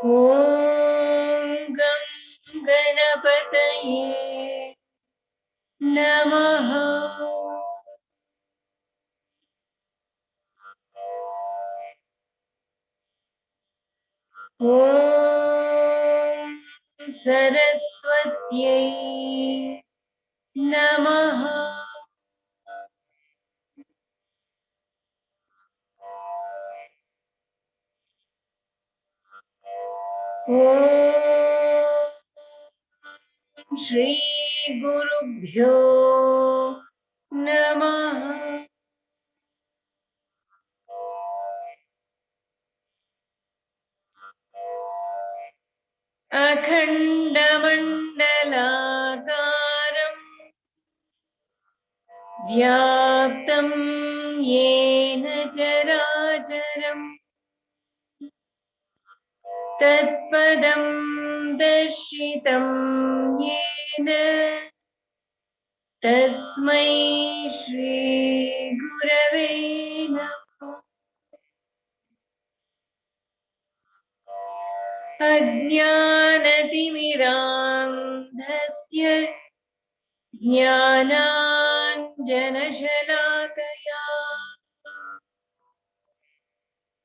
Om Gam Ganapataye Namaha. Om Saraswatyai Namaha. Om Shri Gurubhyo Namaha. Akhandamandalakaram Vyaptam Yena Characharam Tatpadam Darshitam Yena Tasmai Shri Gurave Namaha. Ajnanatimirandhasya Jnananjanashalakaya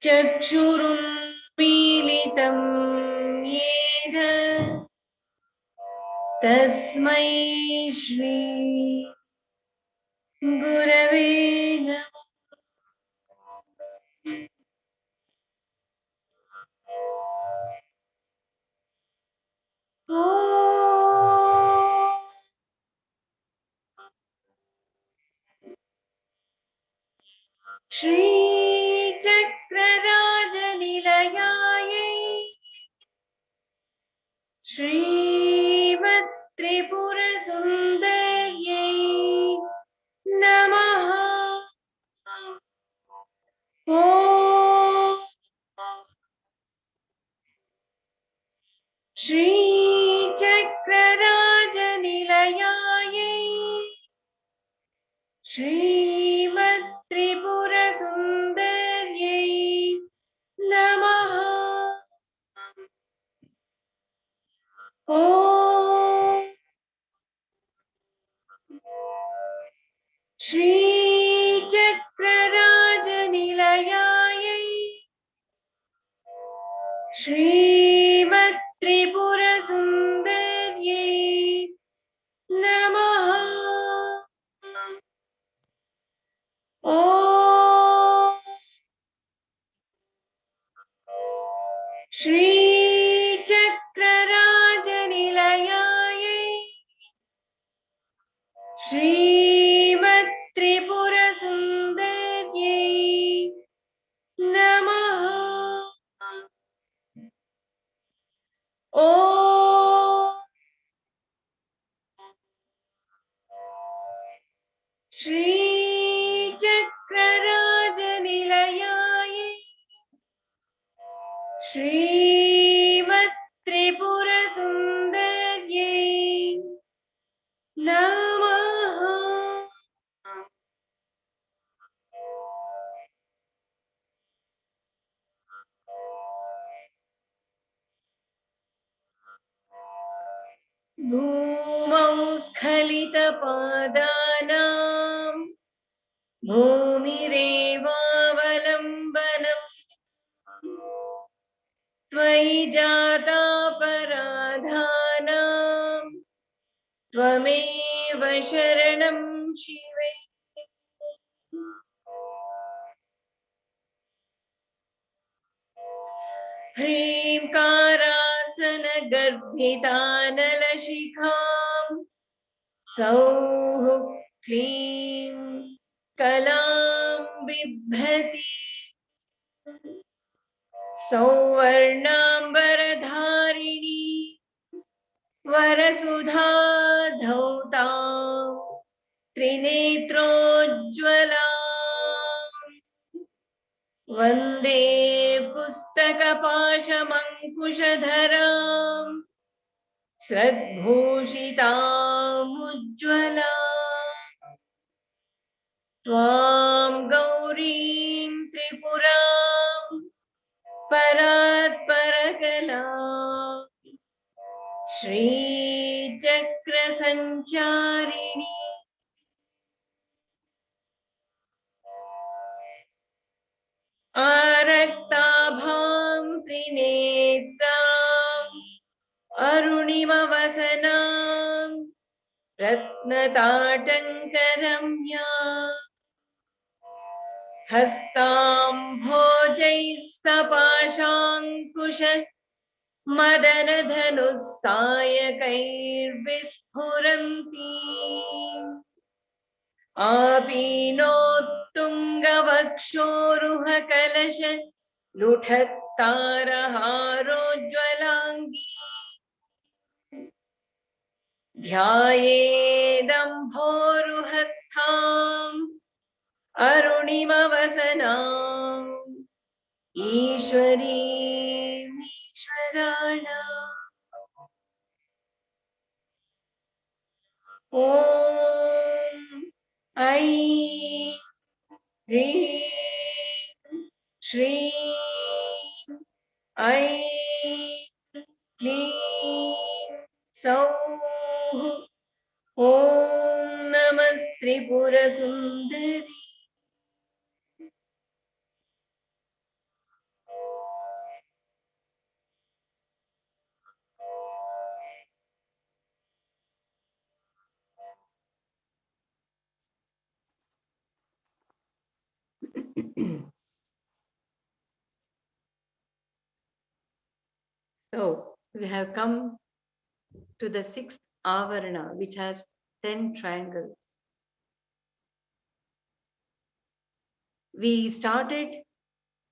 Chakshurunmilitam Yena Tasmai Shri Gurave Namaha. Srichakra Rajanilayaye Srimat Tripura Sundarye Namaha. Om Srichakra Rajanilayaye Srimat Tripura Sundarye Namaha. Om Srichakra Rajanilayaye Srimat Tripura Sundarye Namaha. Om Srichakra Rajanilayaye Srimat Tripura Sundarye Namaha. Om Srichakra Rajanilayaye Srimat Tripura Sundarye Namaha. Bhumau Skhalitabhadanam Bhumirevavalambanam मयि जातापराधानां त्वमेव शरणं शिवे। ह्रीङ्कारासनगर्भितानलशिखां सौः क्लीं कलां बिभ्रति सौवर्णाम्बरधारिणी वरसुधा धौतां त्रिनेत्रोज्ज्वला वन्दे पुस्तकपाशमङ्कुशधरां स्रग्भूषितामुज्ज्वला त्वां गौरीं त्रिपुरां परात्परकला श्रीचक्रसञ्चारिणी आरक्ताभां त्रिनेत्रां अरुणिमवसनां रत्नताटङ्करम्या हस्ताम्भोजैः सपाशाङ्कुश मदनधनुः सायकैर्विस्फुरन्ती आपीनोत्तुङ्गवक्षोरुहकलश लुठत्तारहारोज्ज्वलाङ्गी ध्यायेदम्भोरुहस्थाम् अरुणिमवसनाम् ईश्वरीमीश्वराणाम् ॐ ऐं ह्रीं श्रीं ऐं क्लीं सौः ॐ नमस्त्रिपुरसुन्दरी। So we have come to the sixth avarana, which has 10 triangles. We started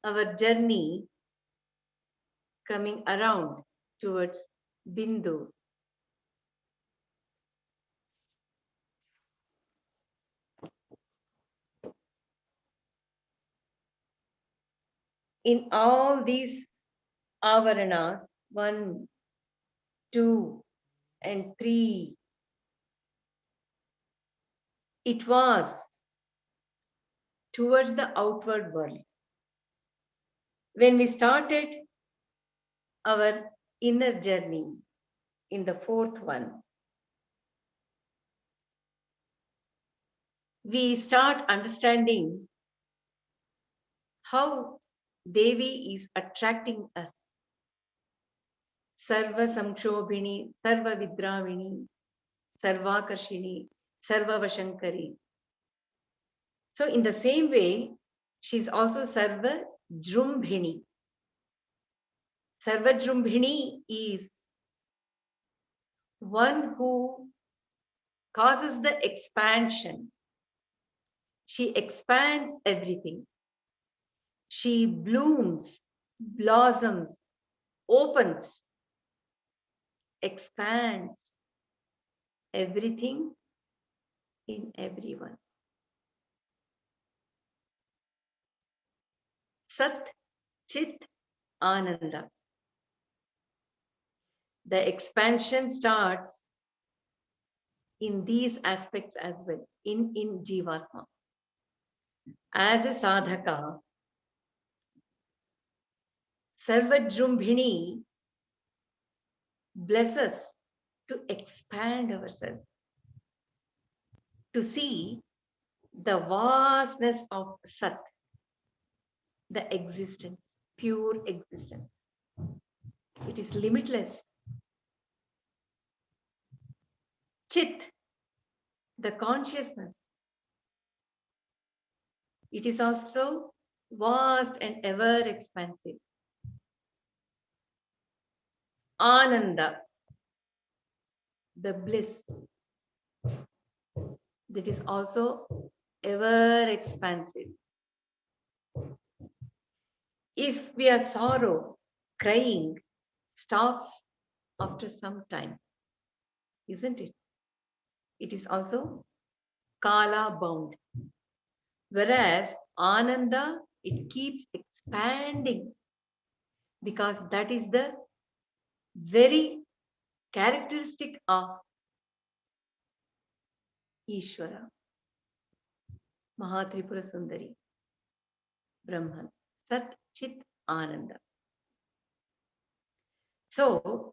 our journey coming around towards Bindu. In all these avaranas, 1, 2, and 3, it was towards the outward world. When we started our inner journey in the fourth one, we start understanding how Devi is attracting us. Sarva Samshobhini, Sarva Vidravini, Sarvakarshini, Sarva Vashankari. So in the same way, she's also Sarva Jrumbhini. Sarva Jrumbhini is one who causes the expansion. She expands everything. She blooms, blossoms, opens, expands everything in everyone. Sat, Chit, Ananda. The expansion starts in these aspects as well, in Jivatma. As a sadhaka, Sarvajrumbhini bless us to expand ourselves, to see the vastness of Sat, the existence, pure existence. It is limitless. Chit, the consciousness. It is also vast and ever expansive. Ananda, the bliss. That is also ever expansive. If we are sorrow, crying stops after some time, isn't it? It is also kala bound. Whereas Ananda, it keeps expanding because that is the very characteristic of Ishvara, Mahatripura Sundari, Brahman, Sat Chit Ananda. So,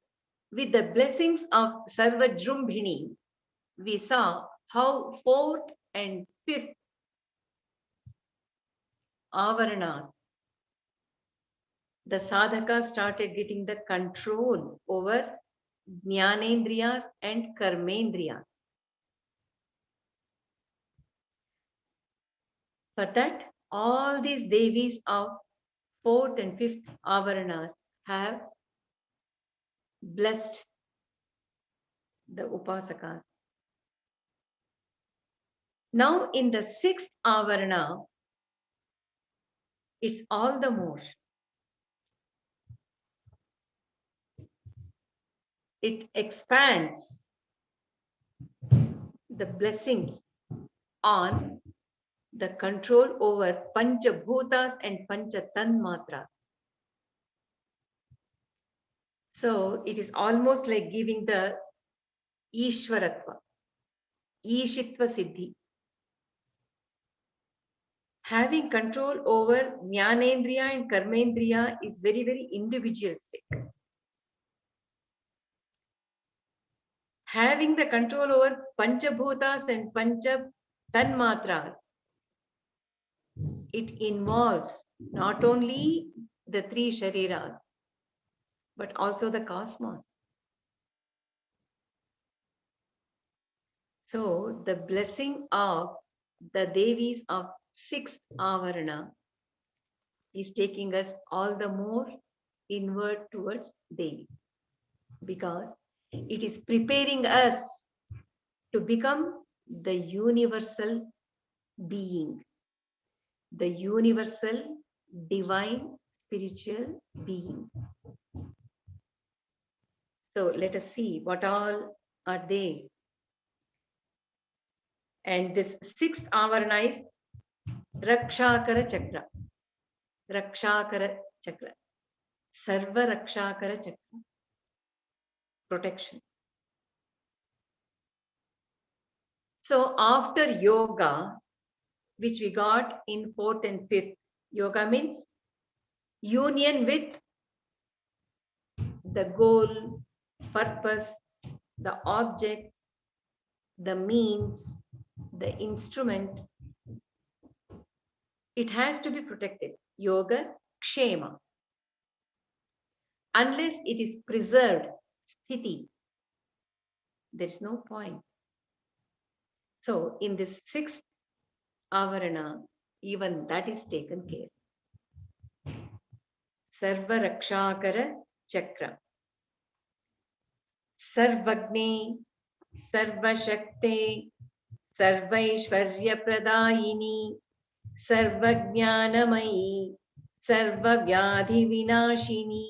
with the blessings of Sarvajrumbhini, we saw how fourth and fifth avaranas, the sadhakas started getting the control over jnanendriyas and karmendriyas. For that, all these devis of fourth and fifth avaranas have blessed the upasakas. Now, in the sixth avarana, it's all the more. It expands the blessings on the control over Panchabhutas and Panchatanmatras. So it is almost like giving the Ishwaratva, Ishitva Siddhi. Having control over Jnanendriya and Karmendriya is very, very individualistic. Having the control over Panchabhutas and Panchatanmatras, it involves not only the three shariras, but also the cosmos. So the blessing of the Devis of sixth avarana is taking us all the more inward towards Devi, because it is preparing us to become the universal being, the universal divine spiritual being. So let us see what all are they. And this sixth avarana is Rakshakara Chakra. Rakshakara Chakra. Sarva Rakshakara Chakra. Protection. So after yoga, which we got in fourth and fifth, yoga means union with the goal, purpose, the object, the means, the instrument. It has to be protected. Yoga, kshema. Unless it is preserved, sthiti, there's no point. So in this sixth avarana, even that is taken care. Sarva Rakshakara Chakra. Sarvagne, Sarvashakte, Sarvaishvarya Pradayini, Sarvajnanamayi, Sarvavyadhi Vinashini,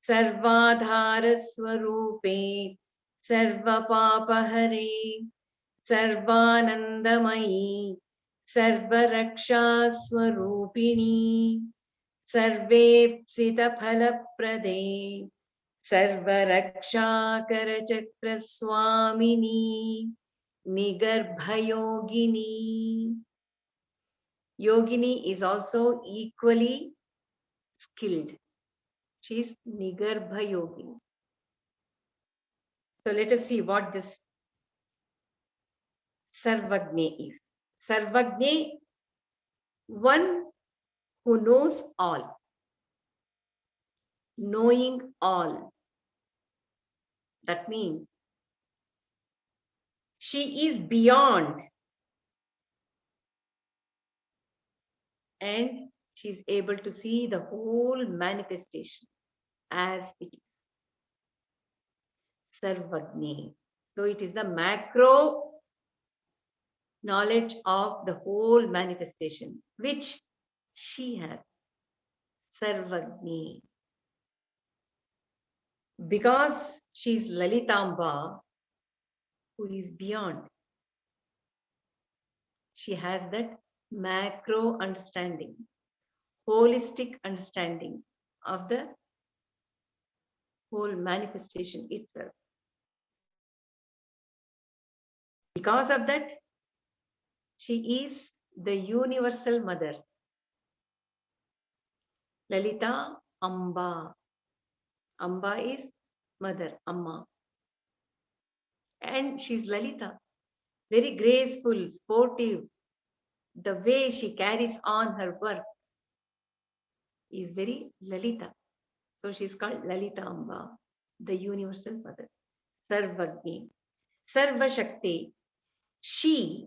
Sarvadhara Swarupe, Sarvapapahare, Sarvanandamayi, Sarvaraksha Swarupini, Sarvepsita Phalaprade, Sarvarakshakara Chakra Swamini, Nigarbhayogini. Yogini is also equally skilled. She is Nigarbha Yogini. So let us see what this Sarvagne is. Sarvagne, one who knows all. knowing all. That means she is beyond, and she is able to see the whole manifestation as it is. Sarvagni. So it is the macro knowledge of the whole manifestation, which she has. Sarvagni. Because she is Lalitamba, who is beyond, she has that macro understanding, holistic understanding of the whole manifestation itself. Because of that, she is the universal mother. Lalita Amba. Amba is mother, Amma. And she's Lalita, very graceful, sportive. The way she carries on her work is very Lalita. So she's called Lalita Amba, the universal mother. Sarvagni. Sarvashakti. She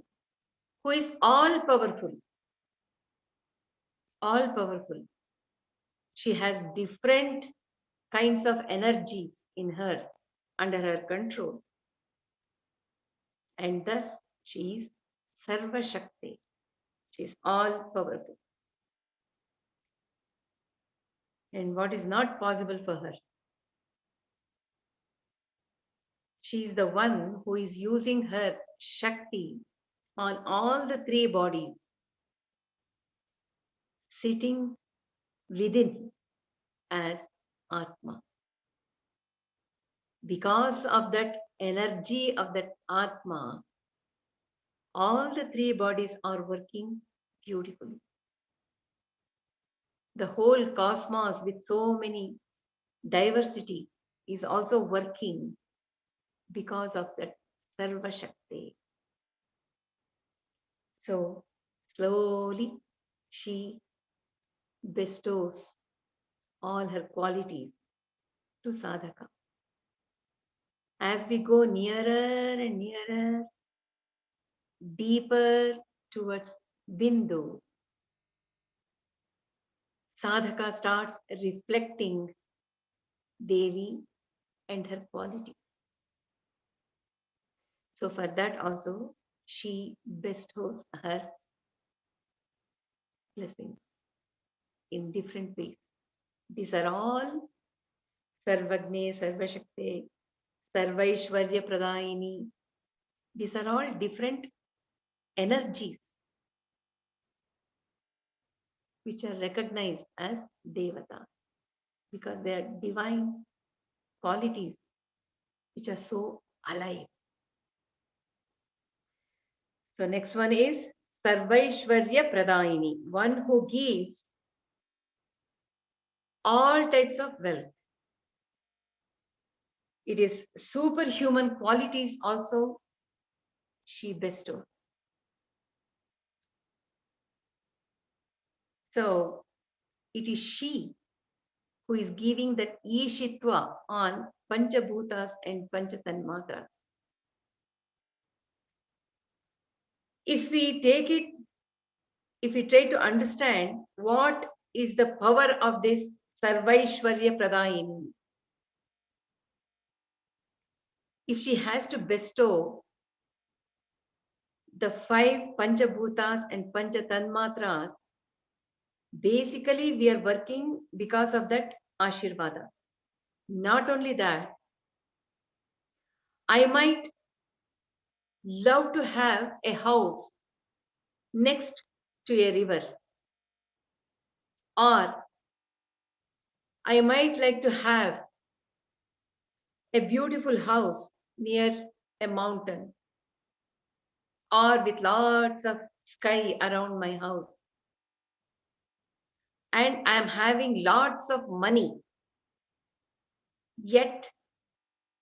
who is all powerful. All powerful. She has different kinds of energies in her, under her control. And thus she is Sarvashakti. She is all powerful. And what is not possible for her? She is the one who is using her Shakti on all the three bodies, sitting within as Atma. Because of that energy of that Atma, all the three bodies are working beautifully. The whole cosmos with so many diversity is also working because of that Sarva Shakti. So slowly she bestows all her qualities to sadhaka. As we go nearer and nearer, deeper towards Bindu, sadhaka starts reflecting Devi and her qualities. So for that also, she bestows her blessings in different ways. These are all Sarvagne, Sarvashakti, Sarvaishwarya Pradayini. These are all different energies which are recognized as Devatas because they are divine qualities which are so alive. So next one is Sarvaishwarya Pradayini, one who gives all types of wealth. It is superhuman qualities also she bestows. So it is she who is giving that Ishitva on Panchabhutas and Panchatanmatras. If we take it, if we try to understand what is the power of this Sarvaishwarya Pradayini, if she has to bestow the 5 Panchabhutas and Panchatanmatras, basically we are working because of that Ashirvada. Not only that, I might love to have a house next to a river, or I might like to have a beautiful house near a mountain, or with lots of sky around my house, and I am having lots of money, yet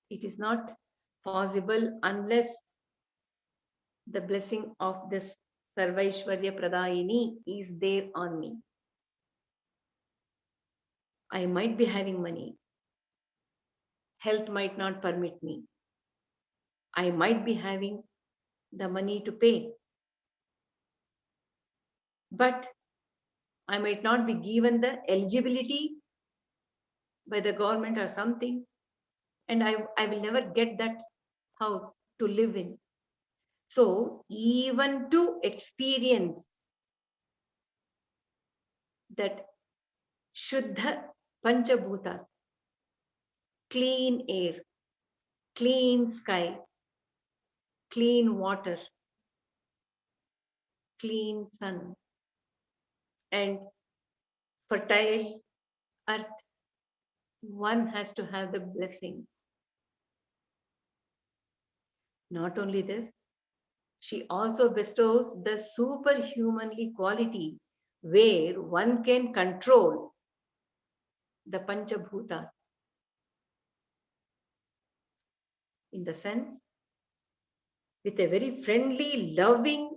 it is not possible unless the blessing of this Sarvaishwarya Pradayini is there on me. I might be having money. Health might not permit me. I might be having the money to pay. But I might not be given the eligibility by the government or something. And I will never get that house to live in. So even to experience that Shuddha Panchabhutas, clean air, clean sky, clean water, clean sun, and fertile earth, one has to have the blessing. Not only this, she also bestows the superhumanly quality where one can control the Panchabhutas. In the sense, with a very friendly, loving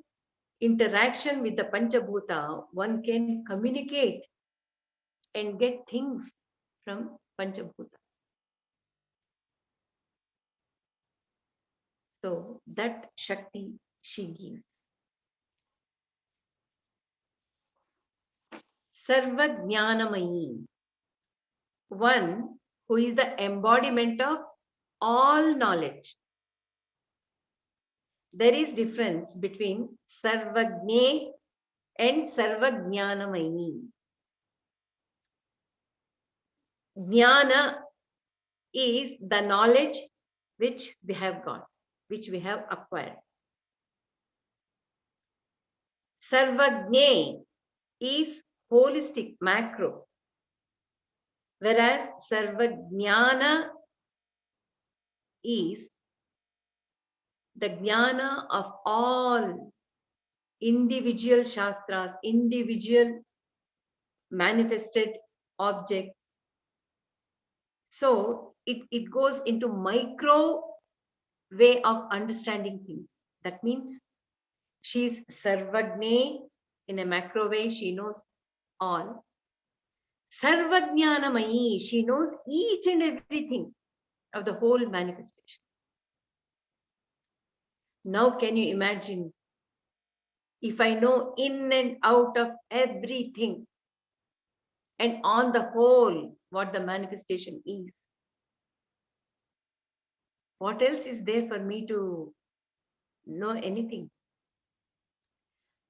interaction with the Panchabhuta, one can communicate and get things from Panchabhuta. So that Shakti she gives. Sarvajnanamayi, one who is the embodiment of all knowledge. There is difference between Sarvajne and Sarvajnanamayi. Jnana is the knowledge which we have got, which we have acquired. Sarvajne is holistic, macro, whereas Sarvajnana is the jnana of all individual shastras, individual manifested objects. So it goes into micro way of understanding things. That means she's Sarvajne in a macro way, she knows all. Sarvajnanamayi, she knows each and everything of the whole manifestation. Now, can you imagine if I know in and out of everything and on the whole what the manifestation is? What else is there for me to know anything?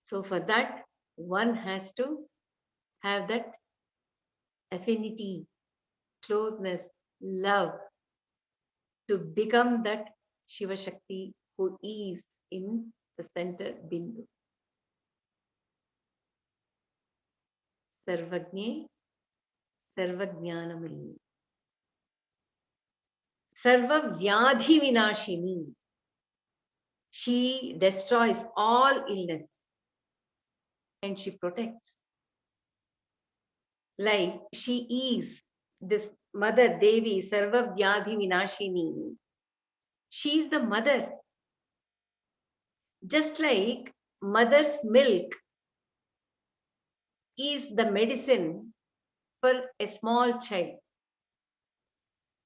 So, for that, one has to have that affinity, closeness, love to become that Shivashakti who is in the center Bindu. Sarvajne, Sarvajnanamayi. Sarva Vyadhi Vinashini. She destroys all illness and she protects. Like she is this Mother Devi, Sarva Vyadhi Vinashini. She is the mother. Just like mother's milk is the medicine for a small child.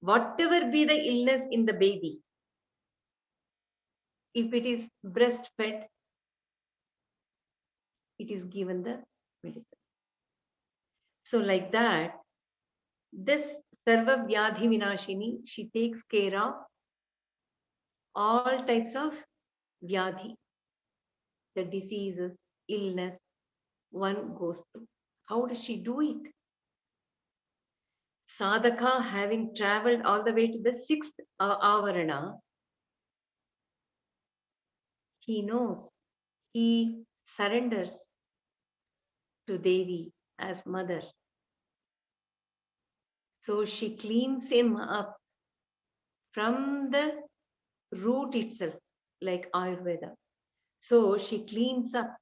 Whatever be the illness in the baby, if it is breastfed, it is given the medicine. So, like that, this Sarva Vyadhi Vinashini, she takes care of all types of Vyadhi, the diseases, illness one goes through. How does she do it? Sadhaka, having traveled all the way to the sixth avarana, he knows, he surrenders to Devi as mother. So she cleans him up from the root itself, like Ayurveda. So she cleans up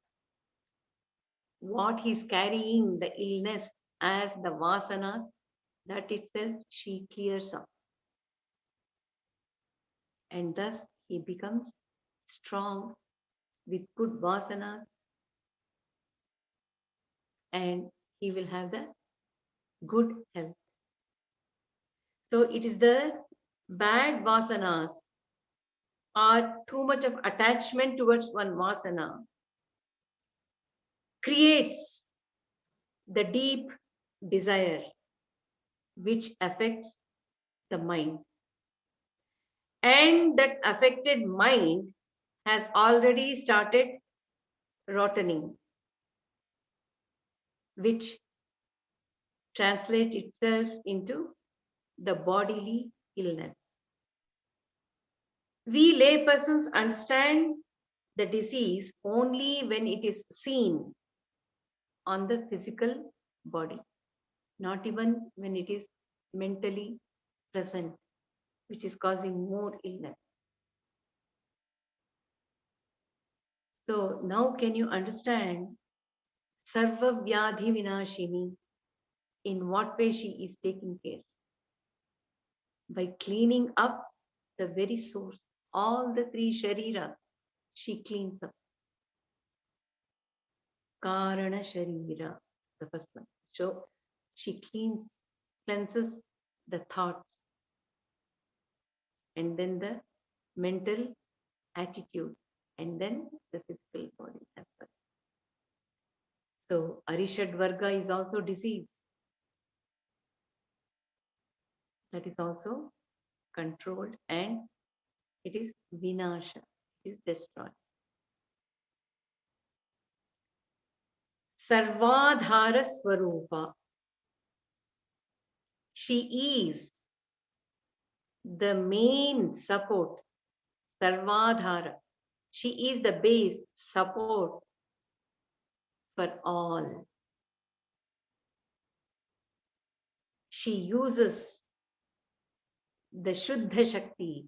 what he's carrying, the illness as the vasanas, that itself she clears up. And thus he becomes strong with good vasanas and he will have the good health. So it is the bad vasanas or too much of attachment towards one vasana creates the deep desire which affects the mind. And that affected mind has already started rottening, which translates itself into the bodily illness. We laypersons understand the disease only when it is seen on the physical body, not even when it is mentally present, which is causing more illness. So now can you understand Sarva Vyadhi Vinashini, in what way she is taking care? By cleaning up the very source. All the three shariras, she cleans up. Karana Sharira, the first one. So she cleanses the thoughts and then the mental attitude and then the physical body as well. So Arishad Varga is also disease. That is also controlled and it is Vinasha, it is destroyed. Sarvadhara Swarupa. She is the main support. Sarvadhara. She is the base support for all. She uses the Shuddha Shakti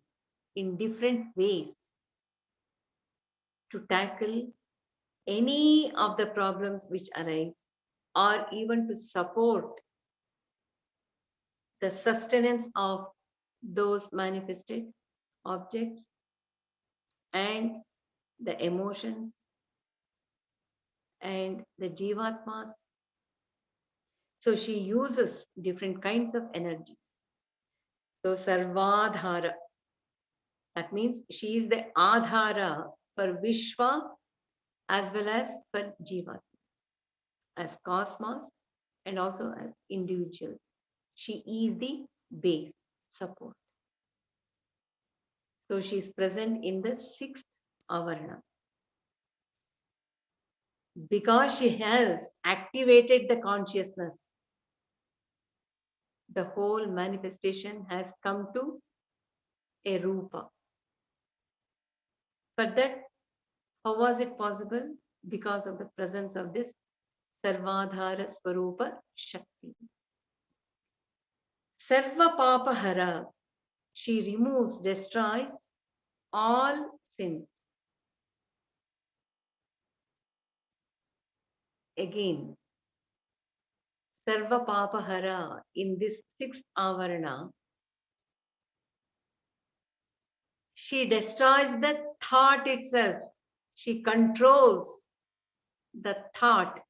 in different ways to tackle any of the problems which arise or even to support the sustenance of those manifested objects and the emotions and the jivatmas. So she uses different kinds of energy. So Sarvadhara, that means she is the Adhara for Vishwa as well as for Jivat, as cosmos and also as individuals. She is the base support. So she is present in the sixth avarana. Because she has activated the consciousness, the whole manifestation has come to a rupa. For that, how was it possible? Because of the presence of this Sarvadhara Swarupa Shakti. Sarva Papahara, she removes, destroys all sins. Again, Sarva Papahara in this sixth avarana, she destroys the thought itself. She controls the thought,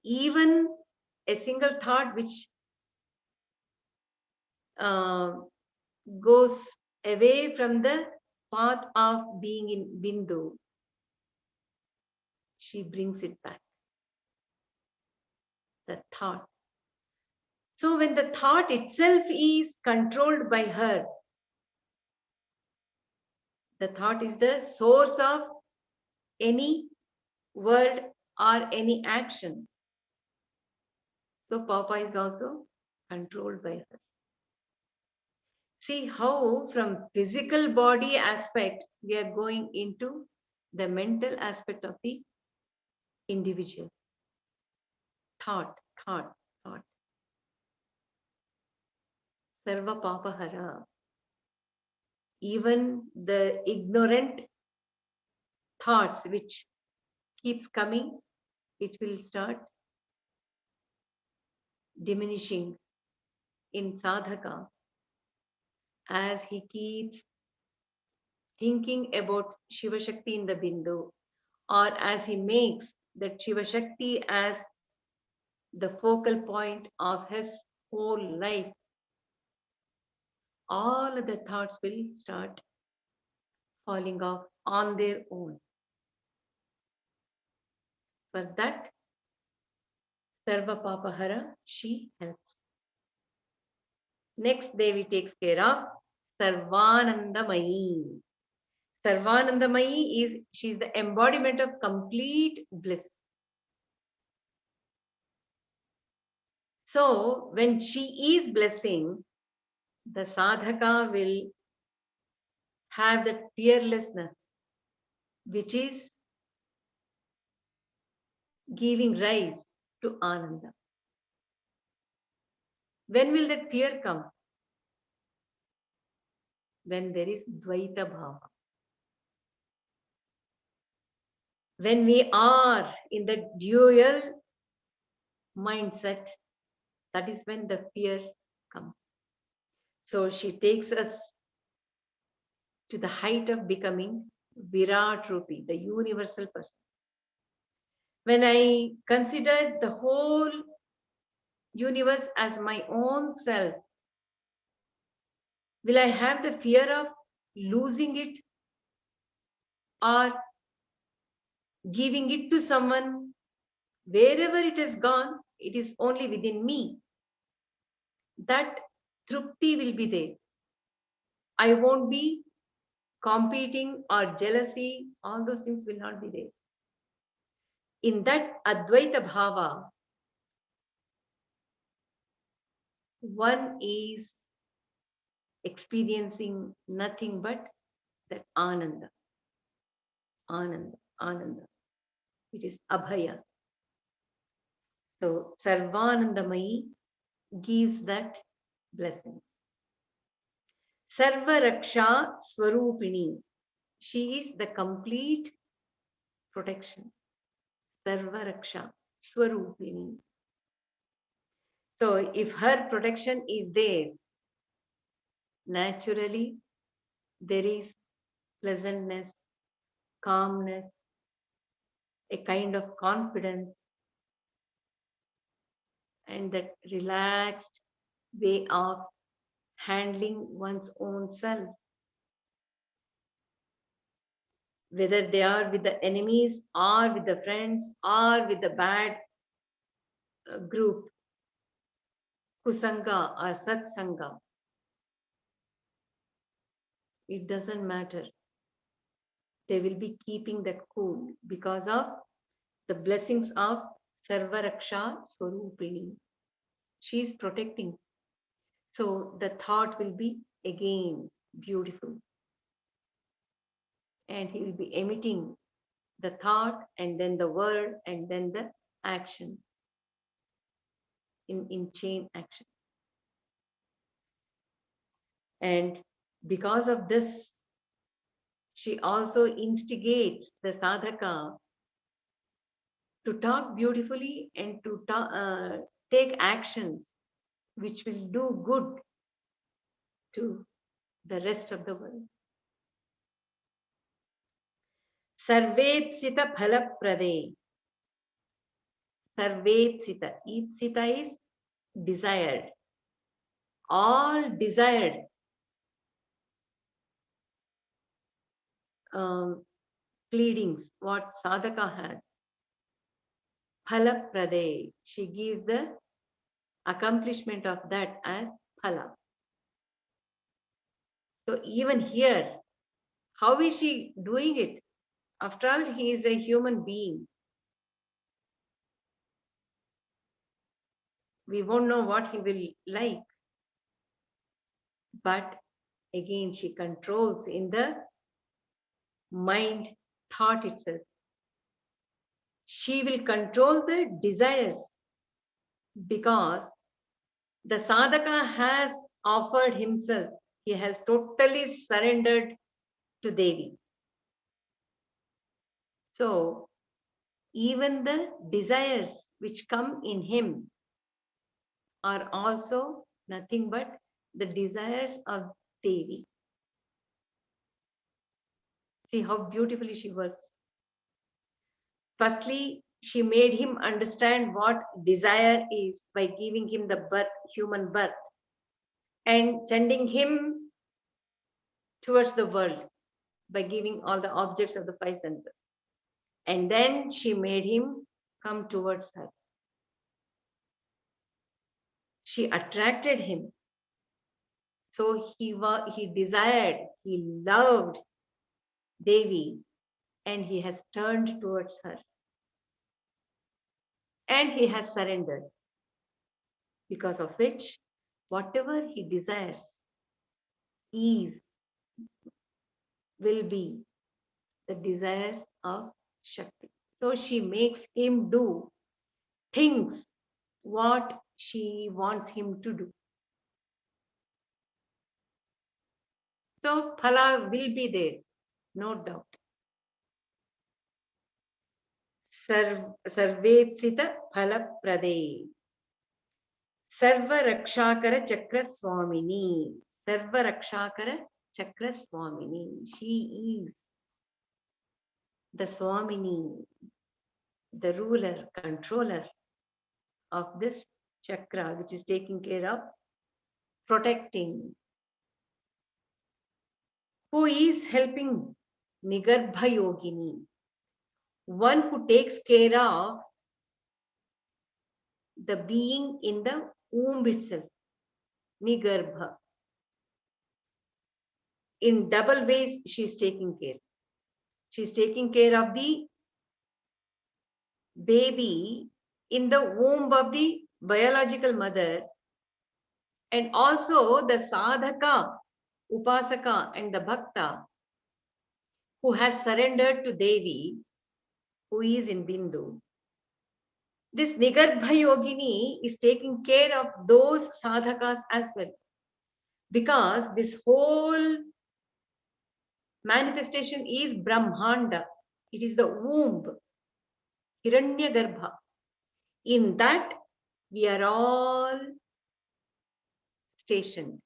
even a single thought which goes away from the path of being in Bindu. She brings it back. The thought. So when the thought itself is controlled by her, the thought is the source of any word or any action. So Papa is also controlled by her. See how from physical body aspect, we are going into the mental aspect of the individual. Thought. Sarva Papahara. Even the ignorant thoughts which keeps coming, it will start diminishing in sadhaka as he keeps thinking about Shivashakti in the Bindu, or as he makes that Shivashakti as the focal point of his whole life. all other thoughts will start falling off on their own. For that, Sarva Papahara, she helps. Next Devi takes care of Sarvanandamayi. Sarvanandamayi she is the embodiment of complete bliss. So when she is blessing, the sadhaka will have that fearlessness, which is giving rise to Ananda. When will that fear come? When there is Dvaita Bhava. When we are in the dual mindset, that is when the fear comes. So she takes us to the height of becoming Virat Rupi, the universal person. When I consider the whole universe as my own self, will I have the fear of losing it or giving it to someone? Wherever it has gone, it is only within me. That trupti will be there. I won't be competing or jealousy. All those things will not be there. In that Advaita Bhava, one is experiencing nothing but that Ananda. Ananda, Ananda. It is Abhaya. So Sarvanandamayi gives that blessing. Sarva Raksha Swarupini. She is the complete protection. Sarva Raksha Swarupini. So if her protection is there, naturally there is pleasantness, calmness, a kind of confidence, and that relaxed way of handling one's own self. Whether they are with the enemies or with the friends or with the bad group, kusanga or satsanga, it doesn't matter. They will be keeping that cool because of the blessings of Sarvaraksha Swarupini. She is protecting. So the thought will be again beautiful. And he will be emitting the thought and then the word and then the action in chain action. And because of this, she also instigates the sadhaka to talk beautifully and to take actions which will do good to the rest of the world. Sarvetsita phalaprade. Sarvetsita. Itsita is desired. All desired pleadings, what sadhaka has. Phalaprade. She gives the accomplishment of that as phala. So even here, how is she doing it? After all, he is a human being. We won't know what he will like. But again, she controls in the mind thought itself. She will control the desires because the sadhaka has offered himself. He has totally surrendered to Devi. So even the desires which come in him are also nothing but the desires of Devi. See how beautifully she works. Firstly, she made him understand what desire is by giving him the birth, human birth, and sending him towards the world by giving all the objects of the five senses. And then she made him come towards her. She attracted him. So he desired, he loved Devi, and he has turned towards her. And he has surrendered. Because of which, whatever he desires will be the desires of Shakti. So she makes him do things what she wants him to do. So phala will be there, no doubt. Sarvepsita phala prade. Sarva Rakshakara Chakra Swamini. Sarva Rakshakara Chakra Swamini. She is the Swamini, the ruler, controller of this chakra, which is taking care of protecting. Who is helping? Nigarbha Yogini. One who takes care of the being in the womb itself. Nigarbha. In double ways, she is taking care. She is taking care of the baby in the womb of the biological mother, and also the sadhaka, upasaka, and the bhakta who has surrendered to Devi, who is in Bindu. This Nigarbha Yogini is taking care of those sadhakas as well, because this whole manifestation is Brahmanda. It is the womb, Hiranyagarbha. In that, we are all stationed.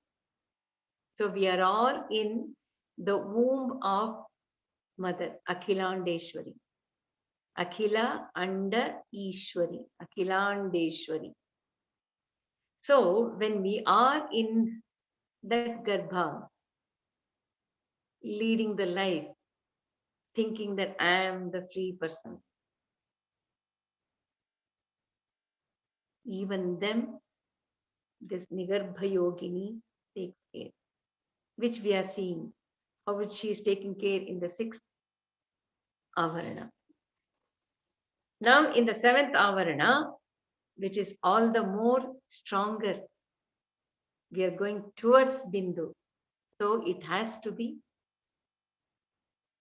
So we are all in the womb of Mother, Akhilandeshwari. Akhila Anda Ishwari. Akhilandeshwari. So when we are in that Garbha, leading the life, thinking that I am the free person, even them, this Nigarbha Yogini takes care, which we are seeing, how which she is taking care in the 6th Avarana. Now in the 7th Avarana, which is all the more stronger, we are going towards Bindu. So it has to be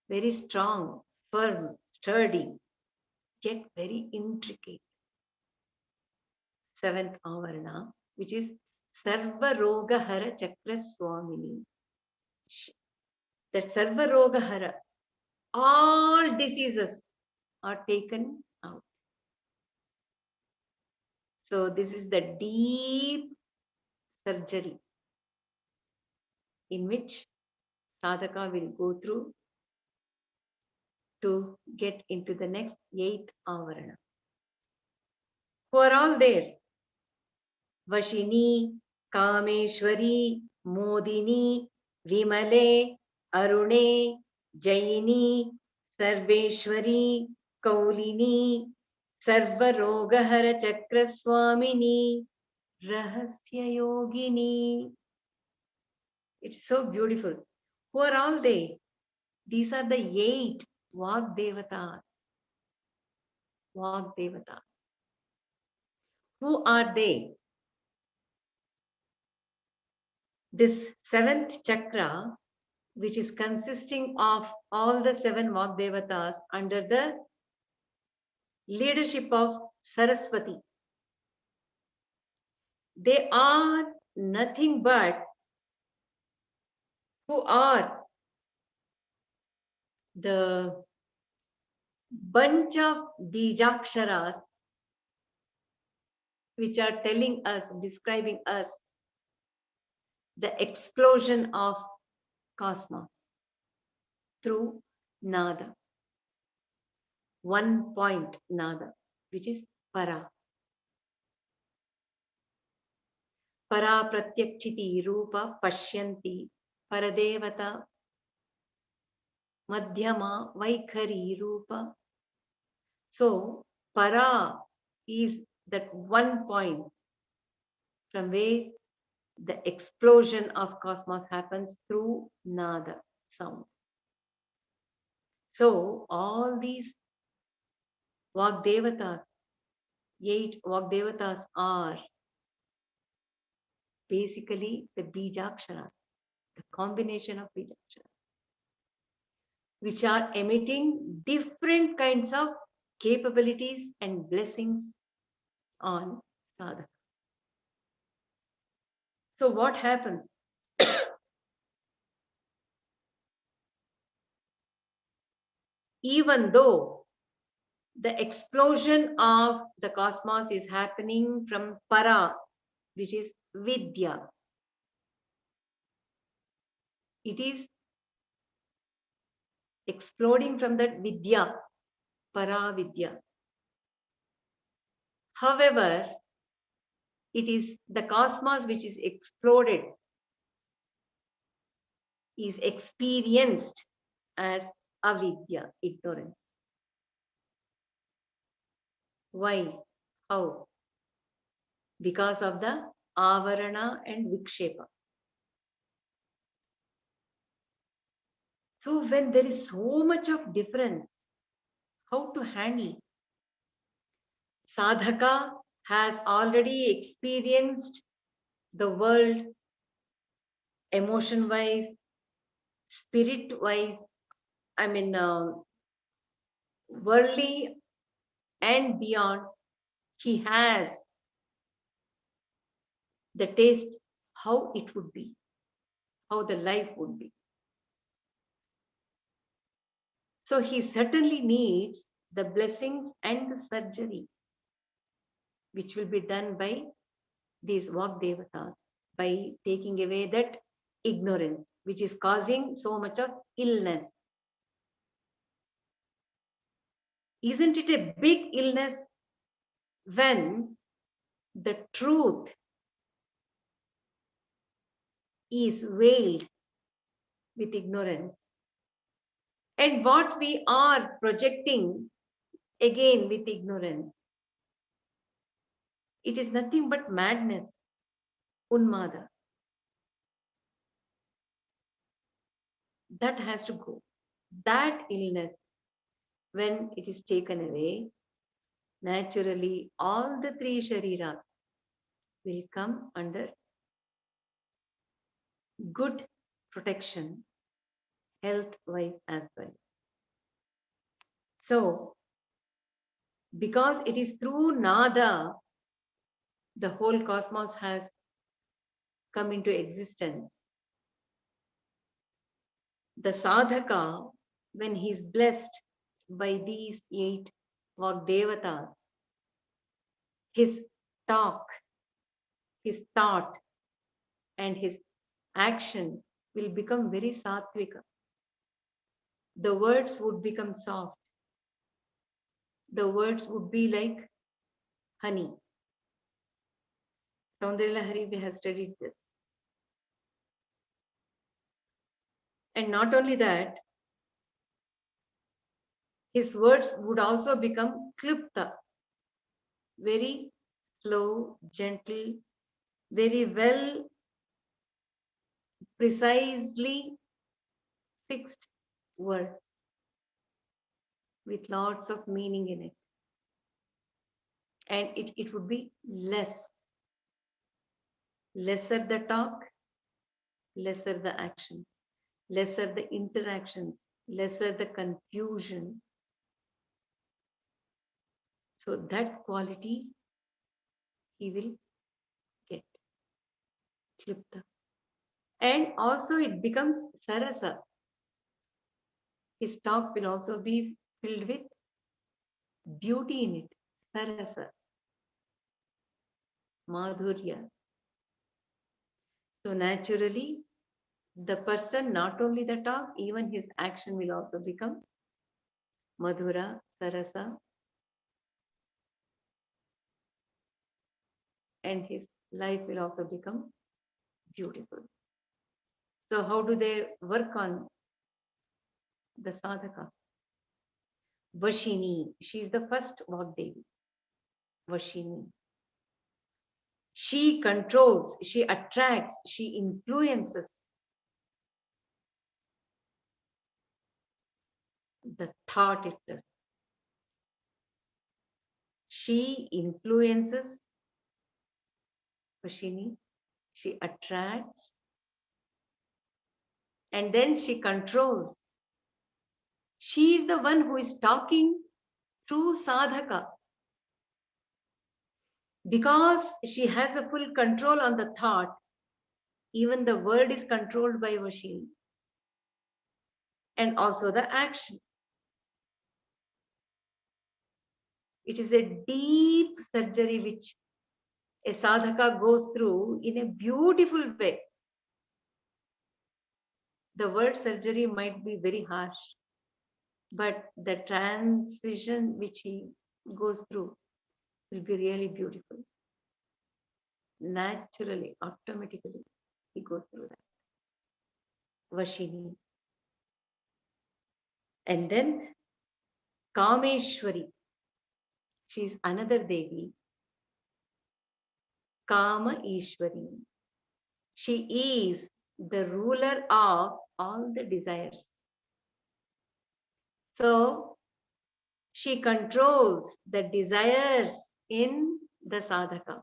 very strong, firm, sturdy, yet very intricate. 7th Avarana, which is Sarva Roga Hara Chakra Swamini. That Sarva Roga Hara, all diseases are taken out. So this is the deep surgery in which sadhaka will go through to get into the next 8th Avarana. Who are all there? Vashini, Kameshwari, Modini, Vimale, Arune, Jaini, Sarveshwari, Kaulini, Sarvarogahara Chakra Swamini, Rahasya Yogini. It's so beautiful. Who are all they? These are the 8 Vag Devatas. Vag Devatas. Who are they? This 7th chakra, which is consisting of all the 7 Vag Devatas under the leadership of Saraswati. They are nothing but who are the bunch of Bijaksharas which are telling us, describing us the explosion of cosmos through Nada. 1 point Nada, which is Para. Para Pratyakchiti Rupa Pashyanti Paradevata Madhyama, Vaikhari, Rupa. So, para is that one point from where the explosion of cosmos happens through nada, sound. So, all these Vagdevatas, 8 Vagdevatas are basically the Bijaksharas, the combination of Bijaksharas, which are emitting different kinds of capabilities and blessings on sadhaka. So what happens? Even though the explosion of the cosmos is happening from para, which is vidya, it is exploding from that vidya, para vidya. However, it is the cosmos which is exploded, is experienced as avidya, ignorance. Why? How? Because of the avarana and vikshepa. So when there is so much of difference, how to handle? Sadhaka has already experienced the world emotion wise, spirit wise, I mean, worldly and beyond. He has the taste how it would be, how the life would be. So he certainly needs the blessings and the surgery, which will be done by these Vagdevatas, by taking away that ignorance, which is causing so much of illness. Isn't it a big illness when the truth is veiled with ignorance? And what we are projecting again with ignorance, it is nothing but madness, unmada. That has to go. That illness, when it is taken away, naturally all the three shariras will come under good protection, health wise as well. So, because it is through nada, the whole cosmos has come into existence. The sadhaka, when he is blessed by these 8 Vagdevatas, his talk, his thought, and his action will become very sattvika. The words would become soft. The words would be like honey. Saundarya Lahari, we have studied this. And not only that, his words would also become klipta, very slow, gentle, very well, precisely fixed words with lots of meaning in it. And it would be less. Lesser the talk, lesser the actions, lesser the interactions, lesser the confusion. So that quality he will get. Klipta. And also it becomes sarasa. His talk will also be filled with beauty in it. Sarasa. Madhurya. So naturally, the person, not only the talk, even his action will also become Madhura, Sarasa, and his life will also become beautiful. So how do they work on the sadhaka. Vashini, she is the first Vagdevi. Vashini. She controls, she attracts, she influences the thought itself. She influences, Vashini, she attracts, and then she controls. She is the one who is talking through sadhaka. Because she has the full control on the thought, even the word is controlled by Vashini. And also the action. It is a deep surgery which a sadhaka goes through in a beautiful way. The word surgery might be very harsh, but the transition which he goes through will be really beautiful. Naturally, automatically, he goes through that. Vashini. And then Kameshwari. She is another Devi. Kama Ishwari. She is the ruler of all the desires. So she controls the desires in the sadhaka.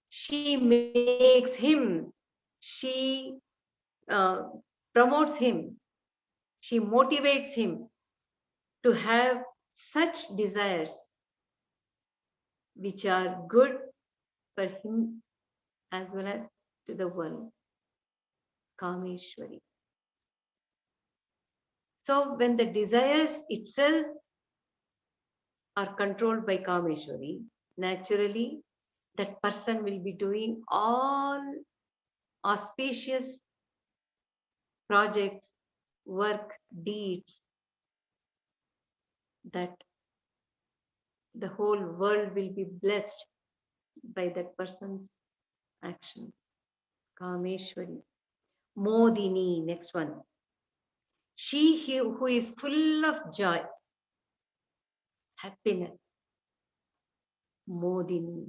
She makes him, she promotes him, she motivates him to have such desires which are good for him as well as to the world. Kameshwari. So when the desires itself are controlled by Kameshwari, naturally that person will be doing all auspicious projects, work, deeds that the whole world will be blessed by that person's actions. Kameshwari. Modini, next one. She who is full of joy, happiness. Modini.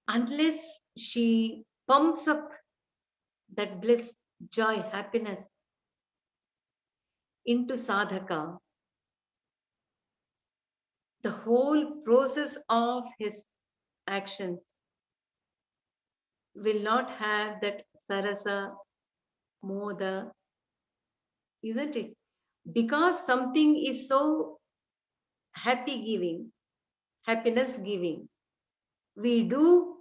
Unless she pumps up that bliss, joy, happiness into sadhaka, the whole process of his actions will not have that sarasa, moda, isn't it? Because something is so happy giving, happiness giving, we do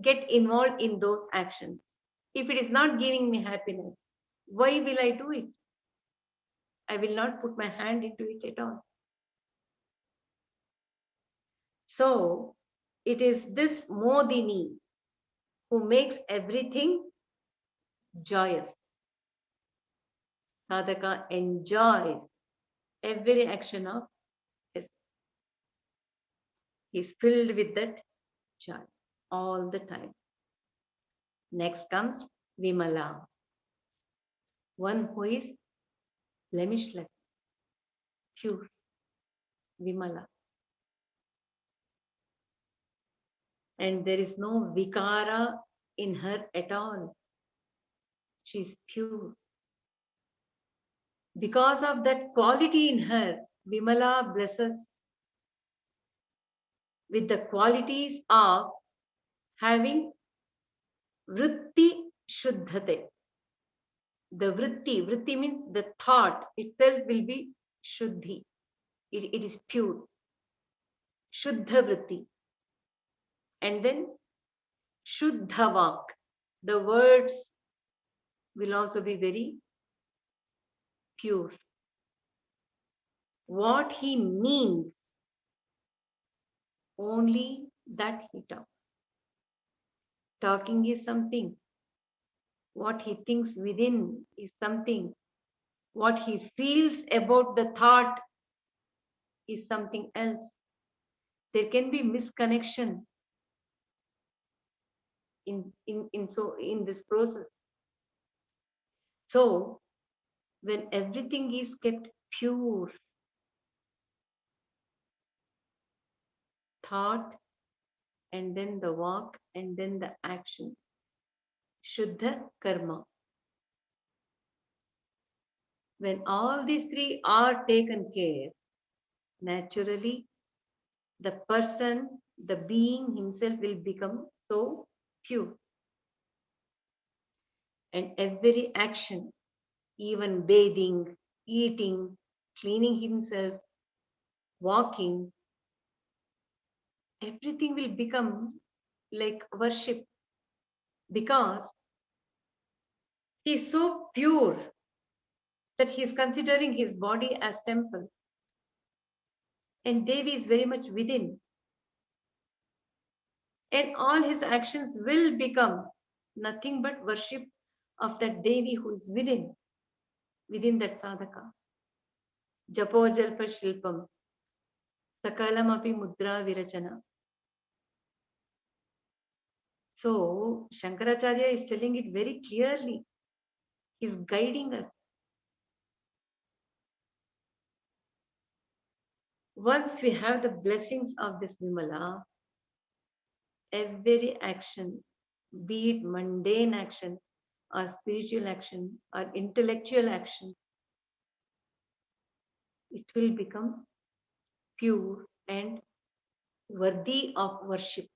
get involved in those actions. If it is not giving me happiness, why will I do it? I will not put my hand into it at all. So it is this Modini who makes everything joyous. Sadhaka enjoys every action of his. He's filled with that joy all the time. Next comes Vimala, one who is blemishless, pure. Vimala. And there is no vikara in her at all. She is pure. Because of that quality in her, Vimala blesses with the qualities of having vritti shuddhate. The vritti means the thought itself will be shuddhi. It is pure. Shuddha vritti. And then shuddhavak. The words will also be very pure. What he means, only that he talks. Talking is something. What he thinks within is something. What he feels about the thought is something else. There can be misconnection in this process. So, when everything is kept pure, thought, and then the walk, and then the action, Shuddha Karma. When all these three are taken care, naturally, the person, the being himself will become so pure. And every action, even bathing, eating, cleaning himself, walking, everything will become like worship because he is so pure that he is considering his body as temple and Devi is very much within, and all his actions will become nothing but worship of that Devi who is within that sadhaka. Japo jalpa shilpam sakalam api mudra virachana. So Shankaracharya is telling it very clearly. He's guiding us. Once we have the blessings of this Vimala, every action, be it mundane action or spiritual action or intellectual action, it will become pure and worthy of worship.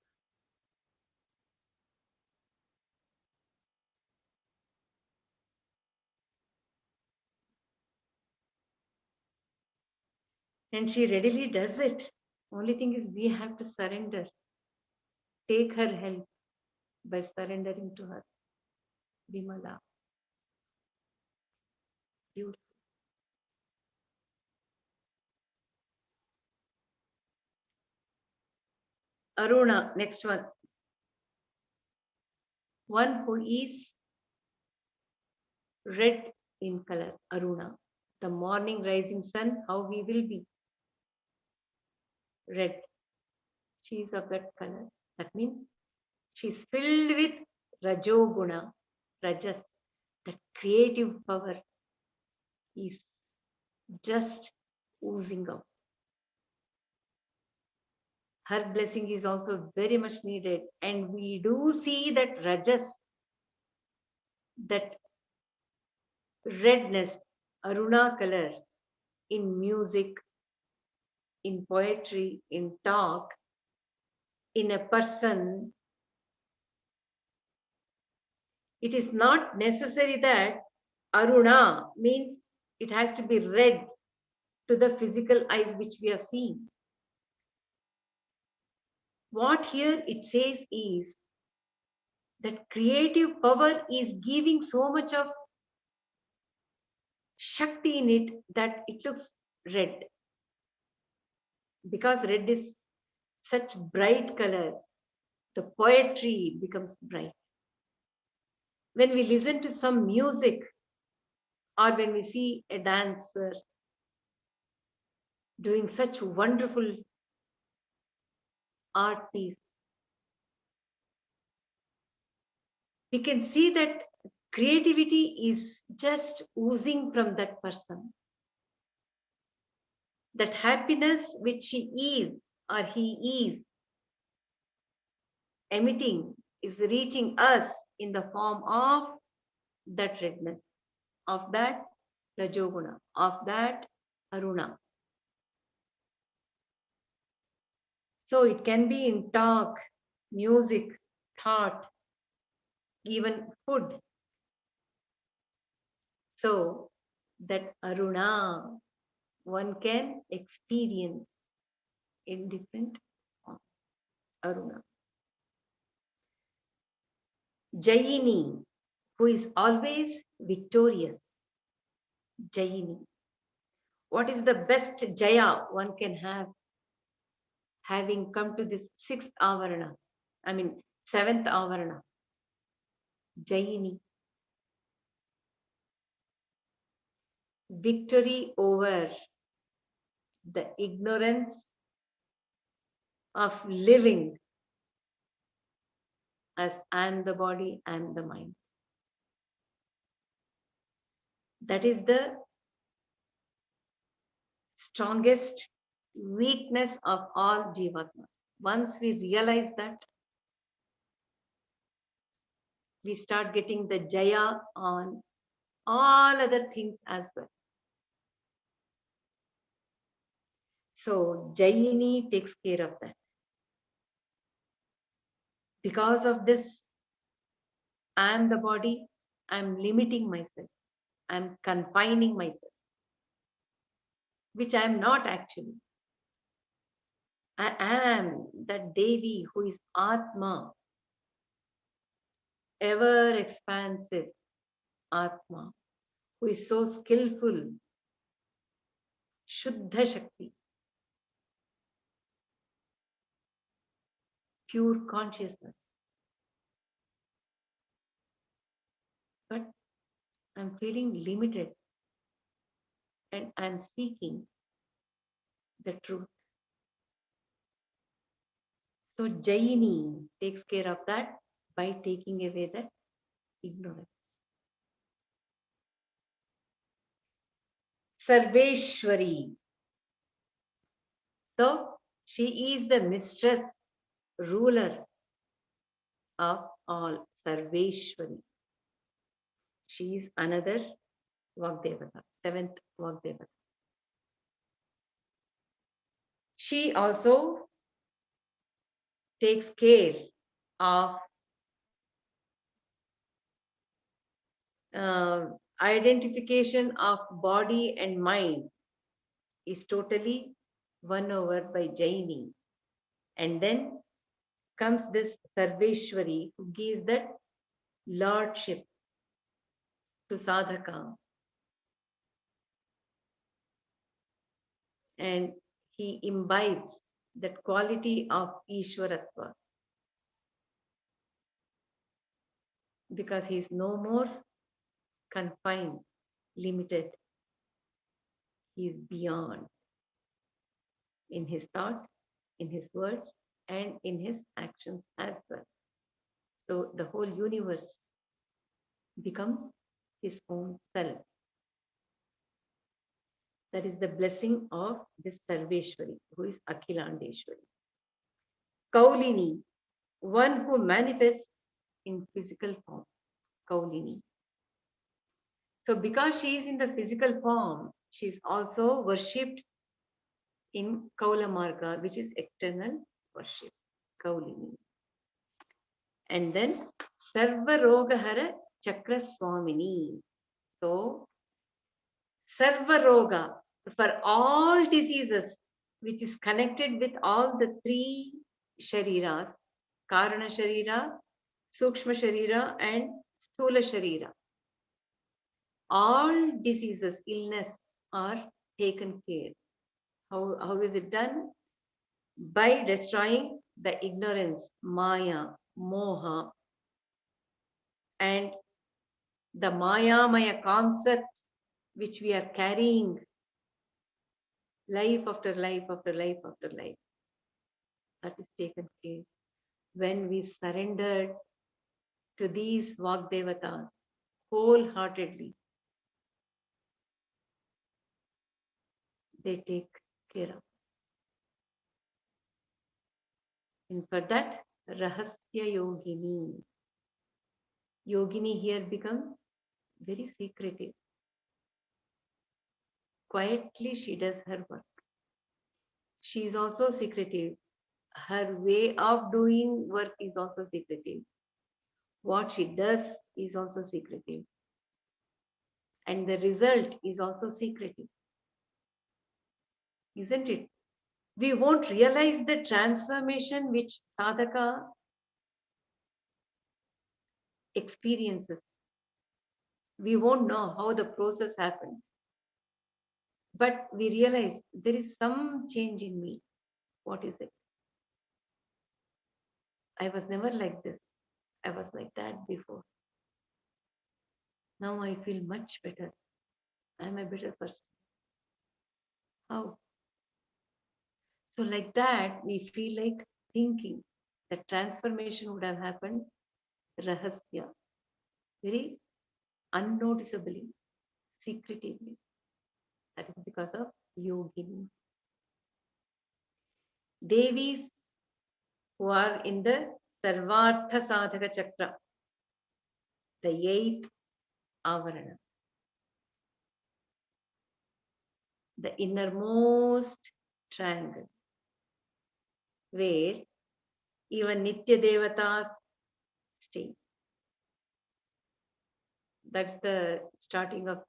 And she readily does it. Only thing is we have to surrender. Take her help by surrendering to her. Vimala. Beautiful. Aruna, next one. One who is red in color, Aruna. The morning rising sun, how he will be red. She is of that color. That means she's filled with Rajoguna, Rajas. That creative power is just oozing out. Her blessing is also very much needed. And we do see that Rajas, that redness, Aruna color in music, in poetry, in talk, in a person. It is not necessary that Aruna means it has to be red to the physical eyes which we are seeing. What here it says is that creative power is giving so much of Shakti in it that it looks red. Because red is such bright color, the poetry becomes bright. When we listen to some music or when we see a dancer doing such wonderful art piece, we can see that creativity is just oozing from that person. That happiness which she is or he is emitting is reaching us in the form of that redness, of that Rajoguna, of that Aruna. So it can be in talk, music, thought, even food. So that Aruna one can experience in different forms. Aruna. Jayini, who is always victorious. Jayini. What is the best Jaya one can have having come to this sixth avarana? I mean, seventh avarana. Jayini. Victory over the ignorance of living as I am the body and the mind. That is the strongest weakness of all jivatmas. Once we realize that, we start getting the jaya on all other things as well. So Jayini takes care of that. Because of this, I am the body, I am limiting myself, I am confining myself, which I am not actually. I am that Devi who is Atma, ever expansive Atma, who is so skillful, Shuddha Shakti, pure consciousness. But I'm feeling limited and I'm seeking the truth. So Jayini takes care of that by taking away that ignorance. Sarveshwari. So she is the mistress, ruler of all. Sarveshwari. She is another Vagdevata, seventh Vagdevata. She also takes care of identification of body and mind is totally won over by Jaini. And then comes this Sarveshwari who gives that lordship to sadhaka. And he imbibes that quality of Ishwaratva because he is no more confined, limited. He is beyond in his thought, in his words, and in his actions as well. So the whole universe becomes his own self. That is the blessing of this Sarveshwari, who is Akhilandeshwari. Kaulini, one who manifests in physical form. Kaulini. So because she is in the physical form, she is also worshipped in Kaula Marga, which is external worship. Kaulini. And then Sarva Rogahara Chakra Swamini. So Sarva Roga, for all diseases, which is connected with all the three shariras, Karana Sharira, Sukshma Sharira, and Sthula Sharira. All diseases, illness are taken care. How is it done? By destroying the ignorance, Maya, Moha, and the Maya concepts which we are carrying life after life after life after life. That is taken care when we surrender to these Vagdevatas wholeheartedly. They take care of. And for that, Rahasya Yogini. Yogini here becomes very secretive. Quietly she does her work. She is also secretive. Her way of doing work is also secretive. What she does is also secretive. And the result is also secretive. Isn't it? We won't realize the transformation which sadhaka experiences. We won't know how the process happened. But we realize there is some change in me. What is it? I was never like this. I was like that before. Now I feel much better. I'm a better person. How? So like that, we feel like thinking that transformation would have happened rahasya, very unnoticeably, secretively. That is because of yogini. Devis who are in the Sarvartha Sadhaka Chakra, the 8th avarana, the innermost triangle, where even Nitya Devatas stay. That's the starting of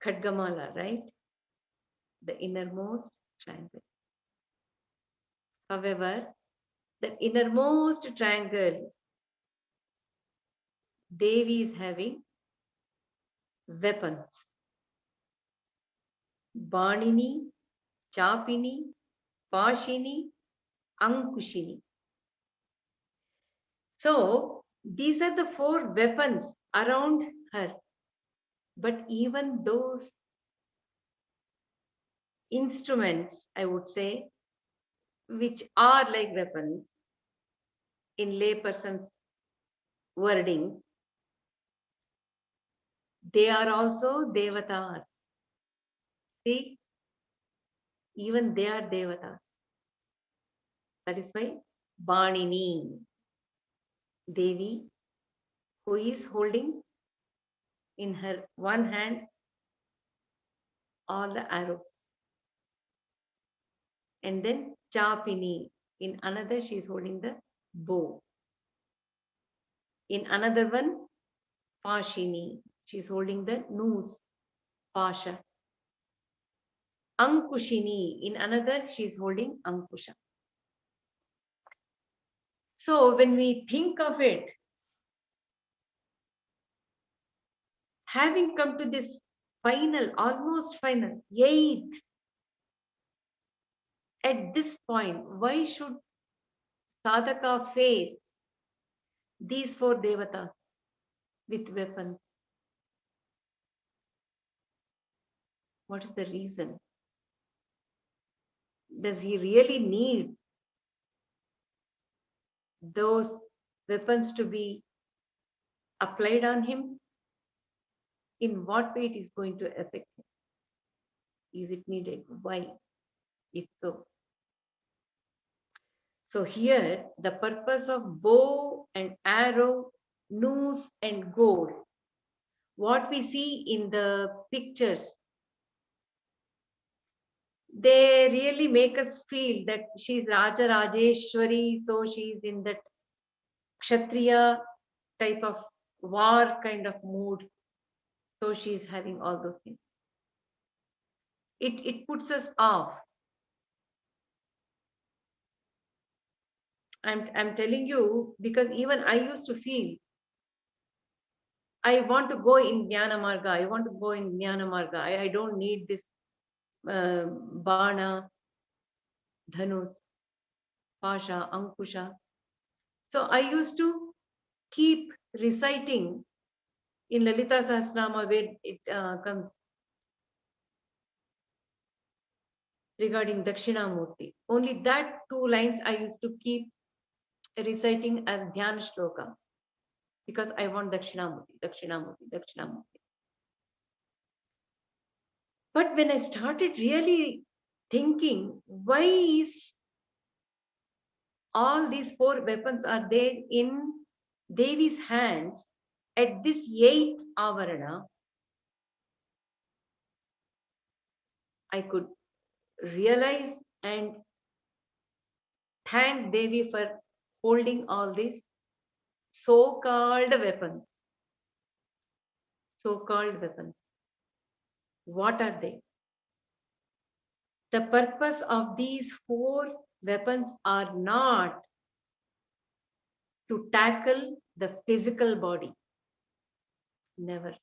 Khadgamala, right? The innermost triangle. However, the innermost triangle, Devi is having weapons. Banini, Chapini, Pashini, Ankushini. So these are the 4 weapons around her. But even those instruments, I would say, which are like weapons in layperson's wordings, they are also devatas. See, even they are devatas. That is why Banini, Devi, who is holding in her one hand all the arrows. And then Chapini, in another she is holding the bow. In another one, Pashini, she is holding the noose, Pasha. Ankushini, in another she is holding Ankusha. So when we think of it, having come to this final, almost final, 8th, at this point, why should sadhaka face these 4 devatas with weapons? What is the reason? Does he really need those weapons to be applied on him? In what way it is going to affect him? Is it needed? Why? If so. So here, the purpose of bow and arrow, noose and goad, what we see in the pictures, they really make us feel that she's Raja Rajeshwari, so she's in that Kshatriya type of war kind of mood. So she's having all those things. It puts us off. I'm telling you, because even I used to feel I want to go in Jnana Marga. I want to go in Jnana Marga. I don't need this Bana, Dhanus, Pasha, Ankusha. So I used to keep reciting in Lalita Sahasranama where it comes regarding Dakshinamurti. Only that 2 lines I used to keep reciting as Dhyana Shloka because I want Dakshinamurti, Dakshinamurti, Dakshinamurti. But when I started really thinking, why is all these 4 weapons are there in Devi's hands at this 8th avarana, I could realize and thank Devi for holding all these so-called weapons. So-called weapons. What are they? The purpose of these 4 weapons are not to tackle the physical body. Never.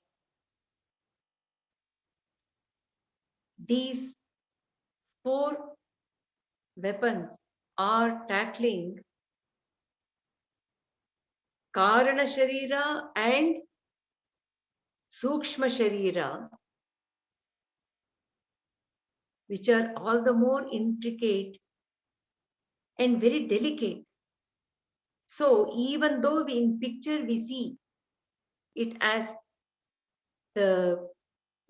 These 4 weapons are tackling Karana Sharira and Sukshma Sharira, which are all the more intricate and very delicate. So even though in picture we see it as the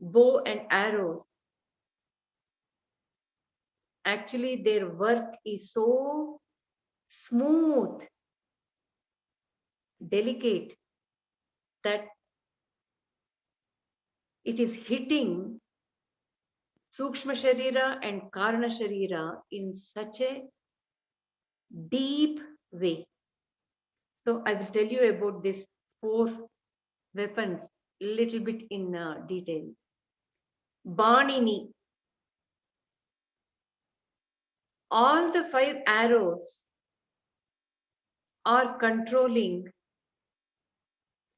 bow and arrows. Actually, their work is so smooth, delicate, that it is hitting Sukshma Sharira and Karana Sharira in such a deep way. So I will tell you about these four weapons a little bit in detail. Banini. All the 5 arrows are controlling,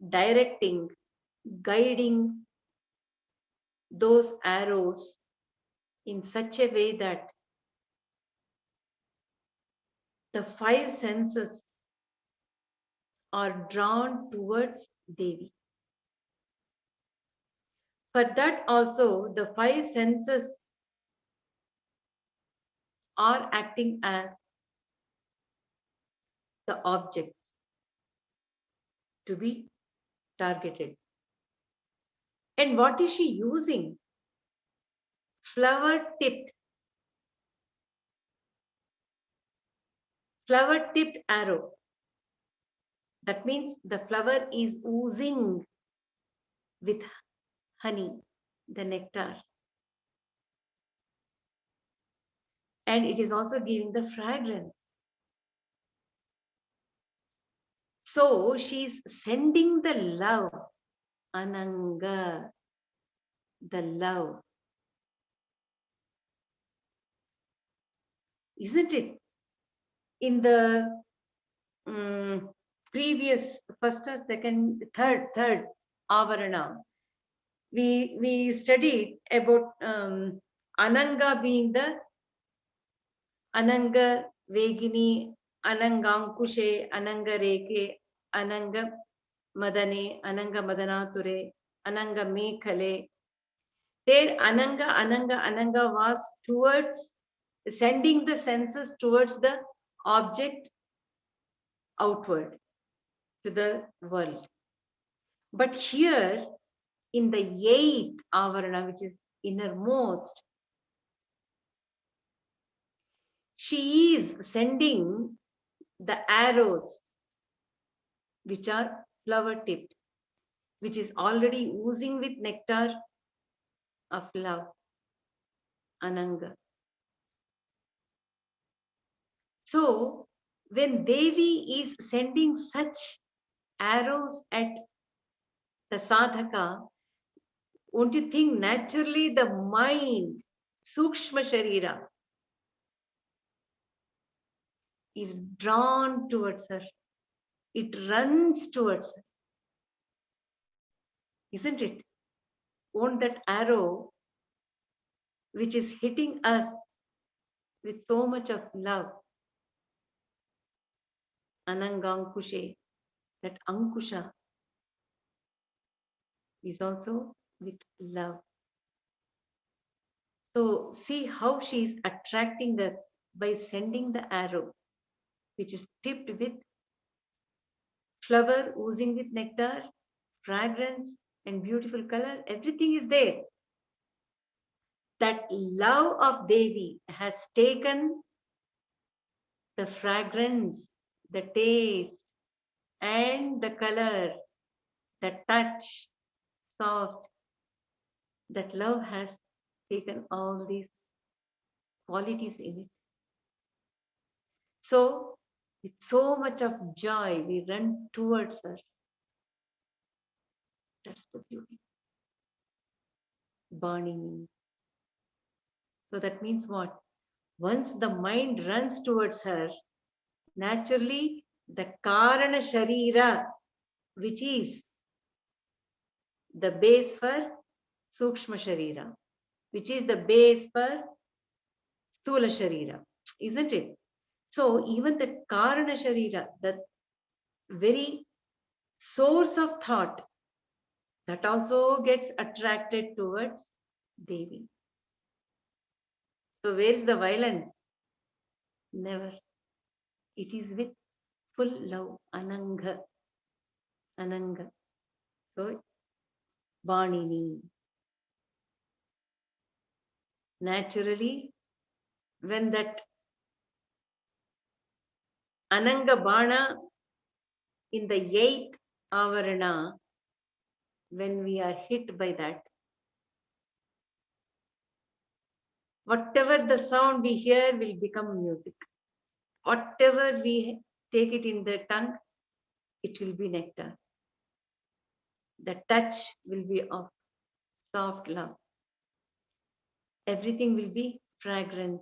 directing, guiding those arrows in such a way that the 5 senses are drawn towards Devi. For that also, the 5 senses are acting as the objects to be targeted. And what is she using? Flower tipped arrow. That means the flower is oozing with honey, the nectar. And it is also giving the fragrance. So she's sending the love, Ananga, the love. Isn't it? In the previous first or second, third avarana, we studied about Ananga being the Ananga Vegini, Anangankushe, Ananga Reke, Ananga Madane, Ananga Madanature, Ananga Mekhale. There Ananga was towards sending the senses towards the object outward to the world. But here in the 8th avarana, which is innermost, she is sending the arrows which are flower tipped, which is already oozing with nectar of love, Ananga. So when Devi is sending such arrows at the sadhaka, won't you think naturally the mind, Sukshma Sharira, is drawn towards her. It runs towards her. Isn't it? Won't that arrow, which is hitting us with so much of love, Anangankushe, that Ankusha is also with love. So see how she is attracting us by sending the arrow, which is tipped with flower oozing with nectar, fragrance, and beautiful color. Everything is there. That love of Devi has taken the fragrance, the taste, and the color, the touch, soft. That love has taken all these qualities in it. So, with so much of joy, we run towards her. That's the beauty. Burning. So that means what? Once the mind runs towards her, naturally the Karana Sharira, which is the base for Sukshma Sharira, which is the base for Stula Sharira, isn't it? So even the Karana Sharira, the very source of thought, that also gets attracted towards Devi. So where is the violence? Never. It is with full love, Ananga. Ananga. So Vanini. Naturally, when that Ananga Bana in the 8th avarana, when we are hit by that, whatever the sound we hear will become music. Whatever we take it in the tongue, it will be nectar. The touch will be of soft love. Everything will be fragrance.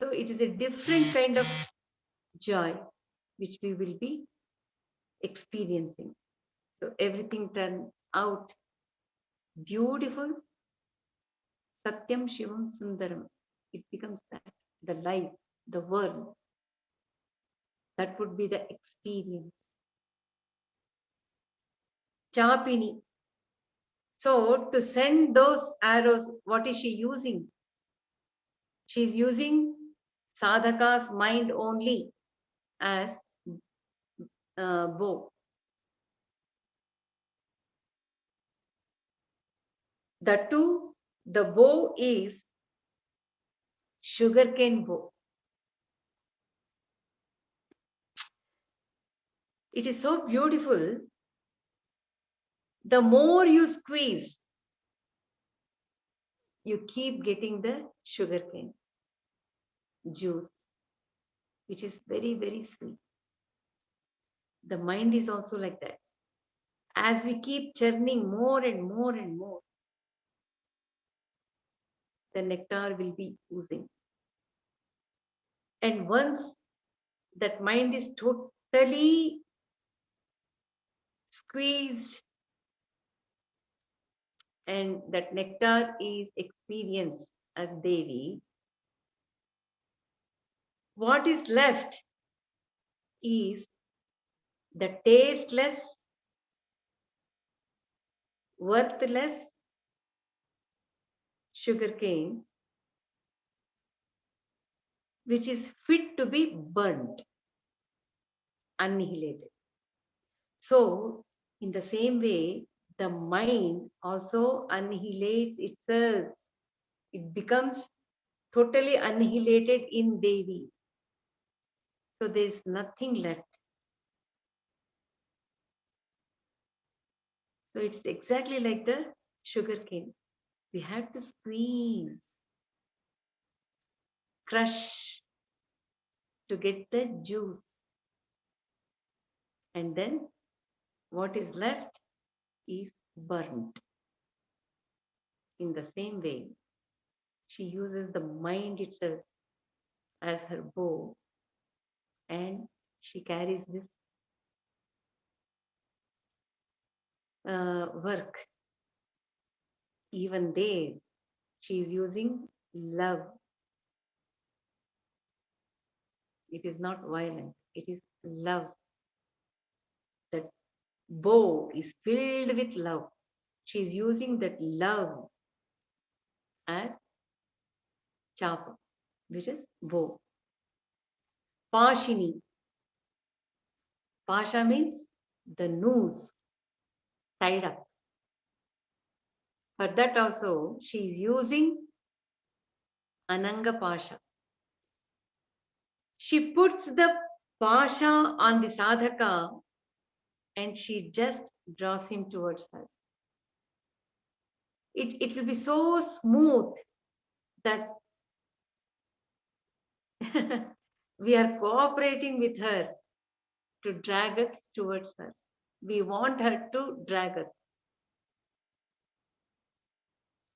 So it is a different kind of joy which we will be experiencing. So everything turns out beautiful. Satyam Shivam Sundaram. It becomes that, the life, the world. That would be the experience. Chapini. So to send those arrows, what is she using? She's using sadhaka's mind only as bow. The bow is sugarcane bow. It is so beautiful. The more you squeeze, you keep getting the sugarcane juice, which is very, very sweet. The mind is also like that. As we keep churning more and more and more, the nectar will be oozing. And once that mind is totally squeezed and that nectar is experienced as Devi, what is left is the tasteless, worthless sugarcane, which is fit to be burnt, annihilated. So, in the same way, the mind also annihilates itself. It becomes totally annihilated in Devi. So, there is nothing left. So, it's exactly like the sugarcane. We have to squeeze, crush to get the juice. And then what is left is burnt. In the same way, she uses the mind itself as her bow and she carries this work. Even there, she is using love. It is not violent, it is love. That bow is filled with love. She is using that love as chapa, which is bow. Pashini. Pasha means the noose tied up. For that also, she is using Ananga Pasha. She puts the Pasha on the sadhaka and she just draws him towards her. It will be so smooth that we are cooperating with her to drag us towards her. We want her to drag us.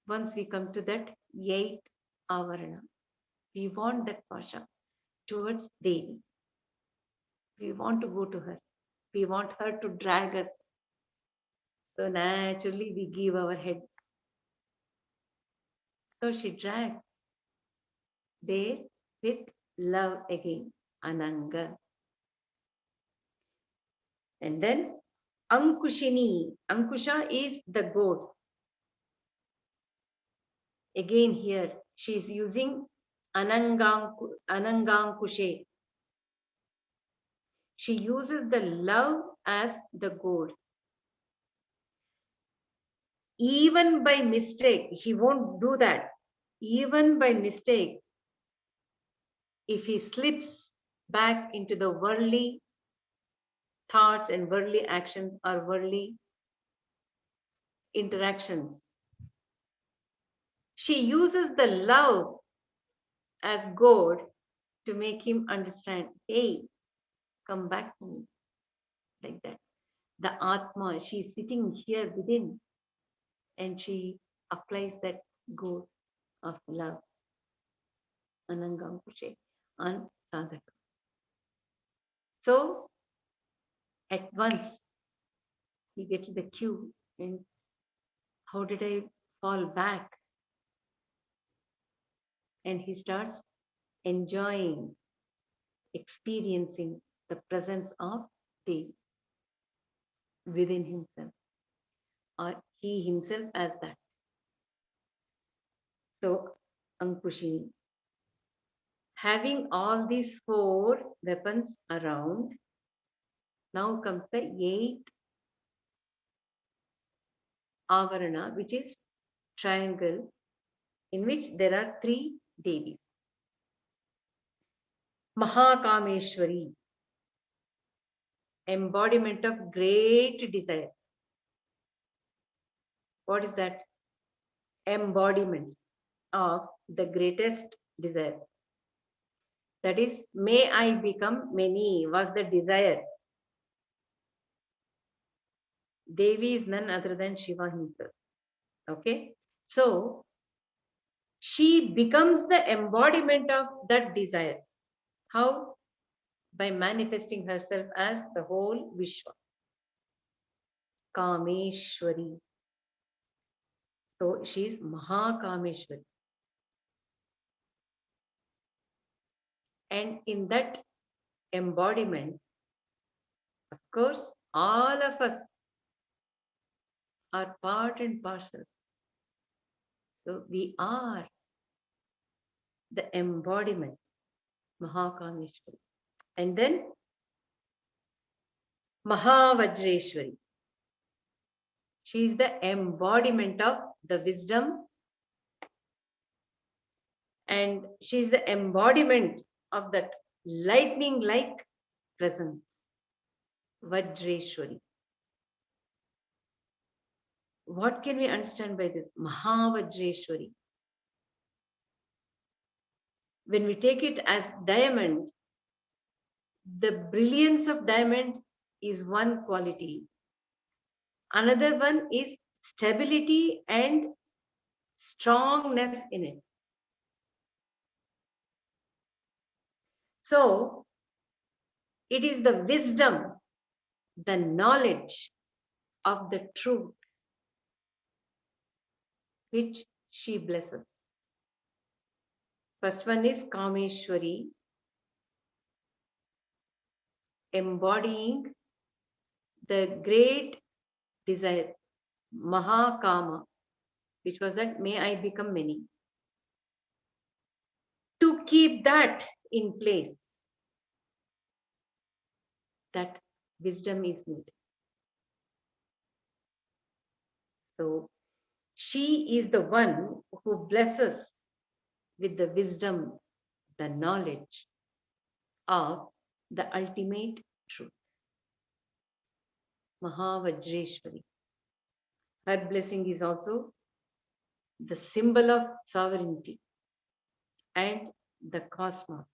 Once we come to that 8th avarana, we want that Pasha towards Devi. We want to go to her. We want her to drag us. So naturally we give our head. So she drags there with love again, Ananga. And then Ankushini. Ankusha is the goat. Again here, she is using Anangankushe. She uses the love as the goad. Even by mistake, he won't do that. even by mistake, if he slips back into the worldly thoughts and worldly actions or worldly interactions, she uses the love as God to make him understand, hey, come back to me. Like that. The Atma, she's sitting here within and she applies that God of love, Anangam Kushe, on sadhaka. So at once he gets the cue and how did I fall back? And he starts enjoying, experiencing the presence of Devi within himself, or he himself as that. So Ankushini, having all these four weapons around, now comes the eighth avarana, which is triangle, in which there are three Devis. Mahakameshwari, embodiment of great desire. What is that? Embodiment of the greatest desire. That is, may I become many, was the desire. Devi is none other than Shiva himself. Okay? So, she becomes the embodiment of that desire. How? By manifesting herself as the whole Vishwa. Kameshwari. So, she is Mahakameshwari. And in that embodiment, of course, all of us are part and parcel. So we are the embodiment, Mahakameshwari. And then Mahavajreshwari. She is the embodiment of the wisdom, and she is the embodiment of that lightning-like presence, Vajreshwari. What can we understand by this? Mahavajreshwari. When we take it as diamond, the brilliance of diamond is one quality. Another one is stability and strongness in it. So, it is the wisdom, the knowledge of the truth which she blesses. First one is Kameshwari, embodying the great desire, Mahakama, which was that may I become many. To keep that in place, that wisdom is needed. So she is the one who blesses with the wisdom, the knowledge of the ultimate truth. Mahavajreshwari. Her blessing is also the symbol of sovereignty and the cosmos,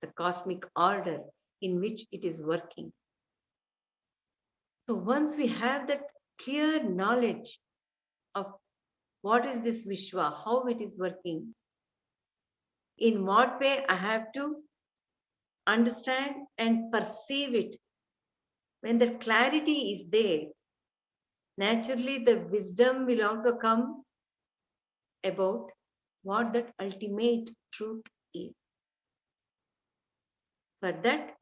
the cosmic order in which it is working. So once we have that clear knowledge of what is this Vishwa, how it is working, in what way I have to understand and perceive it, when the clarity is there, naturally the wisdom will also come about what that ultimate truth is. For that,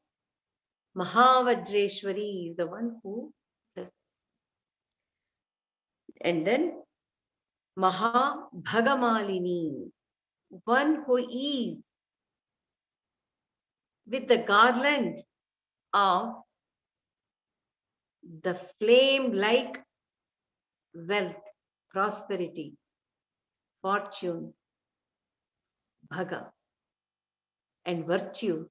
Mahavajreshwari is the one who does. And then Mahabhagamalini, one who is with the garland of the flame-like wealth, prosperity, fortune, bhaga, and virtues.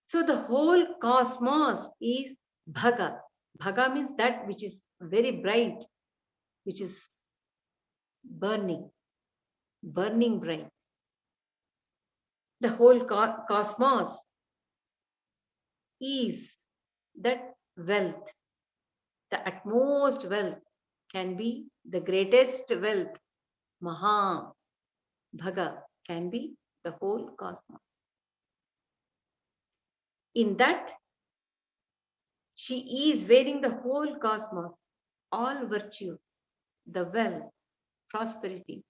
So the whole cosmos is bhaga. Bhaga means that which is very bright, which is burning, burning bright. The whole cosmos is that wealth, the utmost wealth can be the greatest wealth. Maha Bhaga can be the whole cosmos. In that, she is wearing the whole cosmos, all virtues, the wealth, prosperity,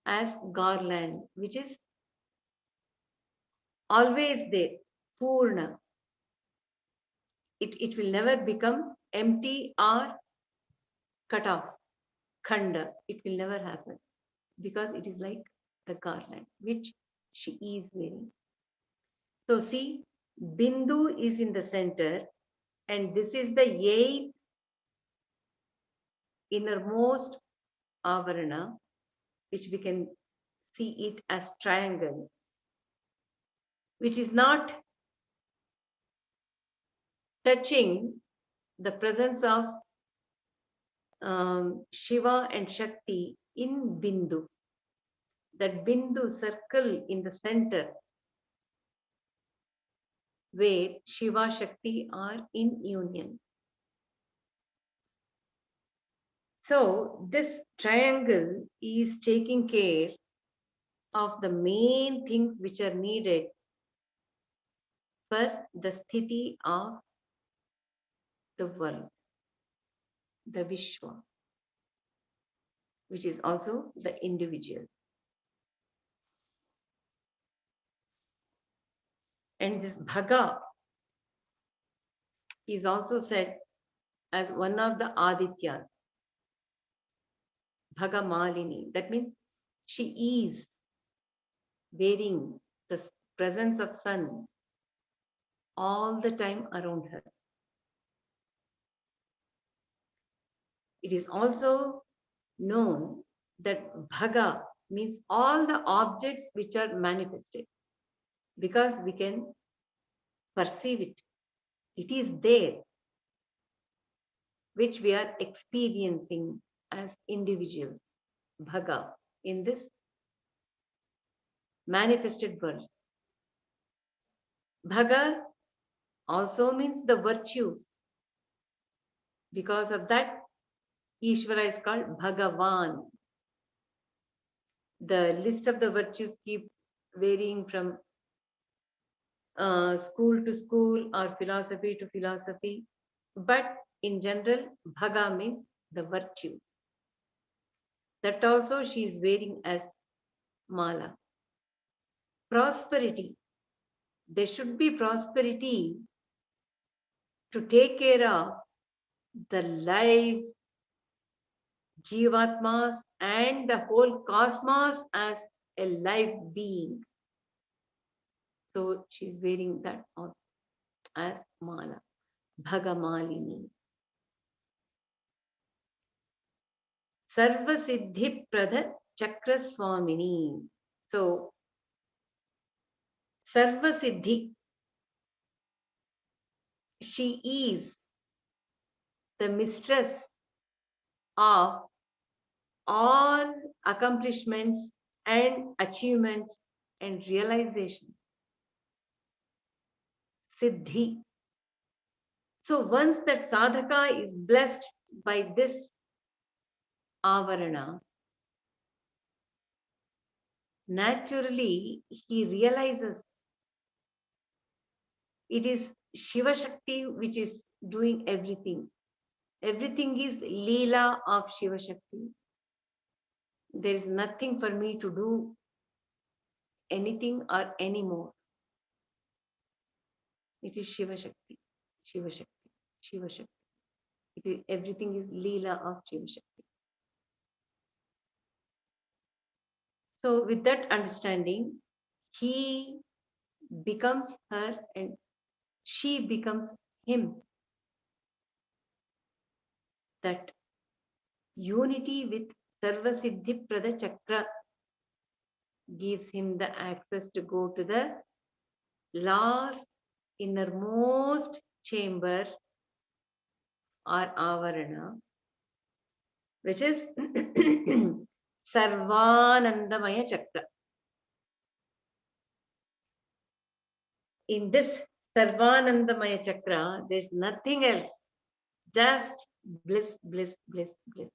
as garland, which is always there, Purna. It will never become empty or cut off, Khanda. It will never happen because it is like the garland which she is wearing. So, see, Bindu is in the center, and this is the eighth innermost avarana, which we can see it as triangle, which is not touching the presence of Shiva and Shakti in Bindu. That Bindu circle in the center where Shiva Shakti are in union. So this triangle is taking care of the main things which are needed for the sthiti of the world, the Vishwa, which is also the individual. And this Bhaga is also said as one of the Adityas, Bhagamalini. That means she is wearing the presence of sun all the time around her. It is also known that Bhaga means all the objects which are manifested because we can perceive it. It is there, which we are experiencing as individuals. Bhaga in this manifested world. Bhaga also means the virtues. Because of that, Ishvara is called Bhagavan. The list of the virtues keep varying from school to school or philosophy to philosophy. But in general, Bhaga means the virtues. That also she is wearing as mala. Prosperity. There should be prosperity to take care of the life, jivatmas, and the whole cosmos as a live being. So she's wearing that also as mala, Bhagamalini. Sarva Siddhi Pradha Chakra Swamini. So Sarva Siddhi, she is the mistress of all accomplishments and achievements and realization. Siddhi. So once that sadhaka is blessed by this avarana, naturally he realizes it is Shivashakti which is doing everything. Everything is Leela of Shivashakti. There is nothing for me to do anything or anymore. It is Shivashakti, Shivashakti, Shivashakti. Everything is Leela of Shivashakti. So with that understanding, he becomes her and she becomes him. That unity with Sarva Siddhi Prada Chakra gives him the access to go to the last innermost chamber or avarana, which is Sarvanandamaya Chakra. In this Sarvanandamaya Chakra, there's nothing else, just bliss, bliss, bliss, bliss,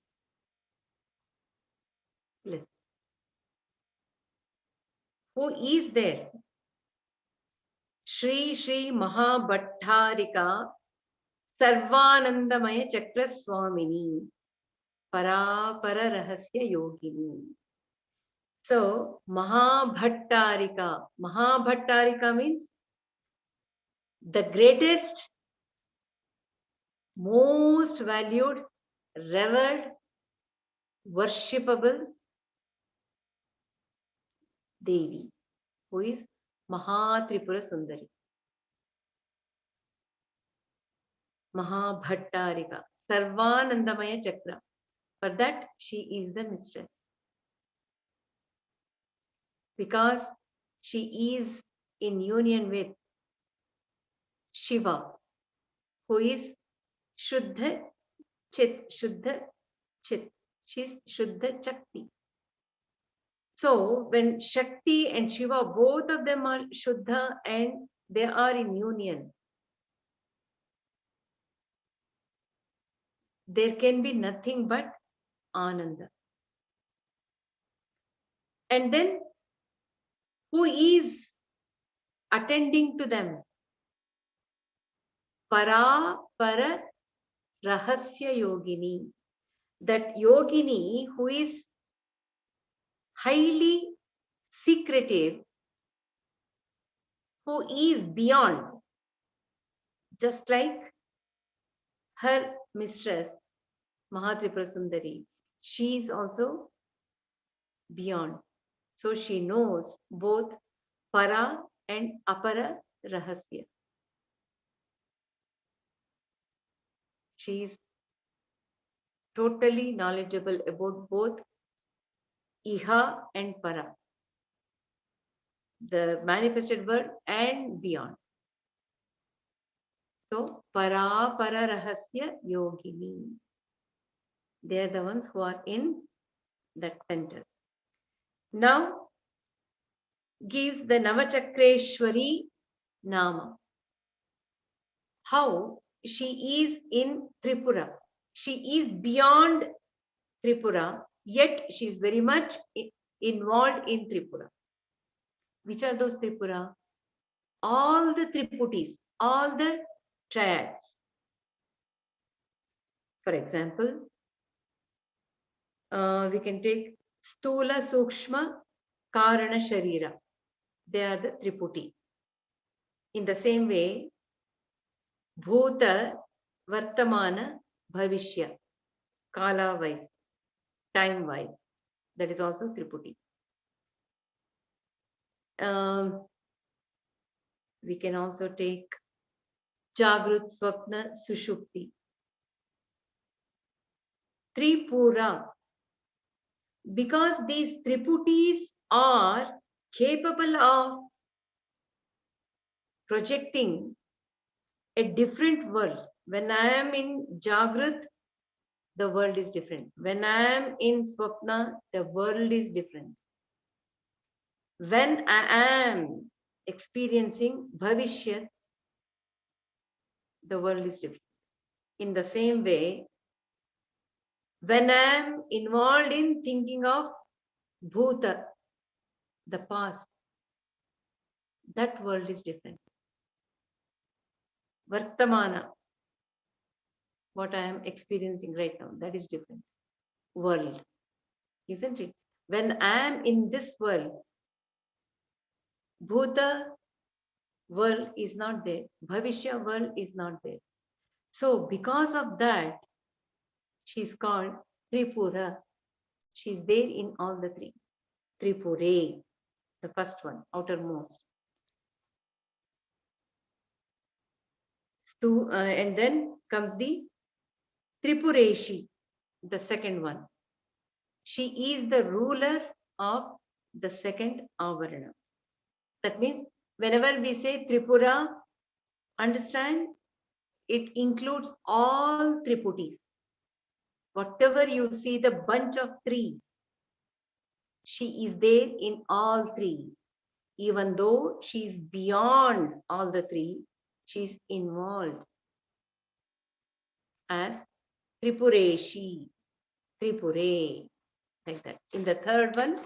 bliss. Who is there? Shri Shri Mahabhattarika Sarvanandamaya Chakra Swamini Parapara Rahasya Yogini. So Mahabhattarika. Mahabhattarika means the greatest, most valued, revered, worshipable Devi, who is Mahatripura Sundari. Mahabhattarika, Sarvanandamaya Chakra. For that, she is the mistress. Because she is in union with Shiva, who is Shuddha Chit, Shuddha Chit. She is Shuddha Shakti. So when Shakti and Shiva, both of them are Shuddha and they are in union, there can be nothing but Ananda. And then who is attending to them? Para Para Rahasya Yogini. That Yogini who is highly secretive, who is beyond, just like her mistress, Mahatripura Sundari. She is also beyond. So she knows both Para and Apara Rahasya. She is totally knowledgeable about both Iha and Para, the manifested world and beyond. So, Para Para Rahasya Yogini. They are the ones who are in that center. Now, gives the Navachakreshwari Nama. How she is in Tripura. She is beyond Tripura, yet she is very much involved in Tripura. Which are those Tripura? All the Triputis, all the triads. For example, we can take Stula Sukshma Karana Sharira. They are the Triputi. In the same way, Bhuta Vartamana Bhavishya, Kala wise, time wise. That is also Triputi. We can also take Jagrut Swapna Sushupti. Tripura. Because these Triputis are capable of projecting a different world. When I am in Jagrut, the world is different. When I am in Swapna, the world is different. When I am experiencing Bhavishyat, the world is different. In the same way, when I am involved in thinking of Bhuta, the past, that world is different. Vartamana, what I am experiencing right now, that is different. World, isn't it? When I am in this world, Bhuta world is not there. Bhavishya world is not there. So because of that, she's called Tripura. She's there in all the three. Tripure, the first one, outermost. And then comes the Tripureshi, the second one. She is the ruler of the second avarana. That means whenever we say Tripura, understand it includes all Triputis. Whatever you see, the bunch of trees, she is there in all three. Even though she is beyond all the three, she is involved as Tripureshi, Tripure, like that. In the third one,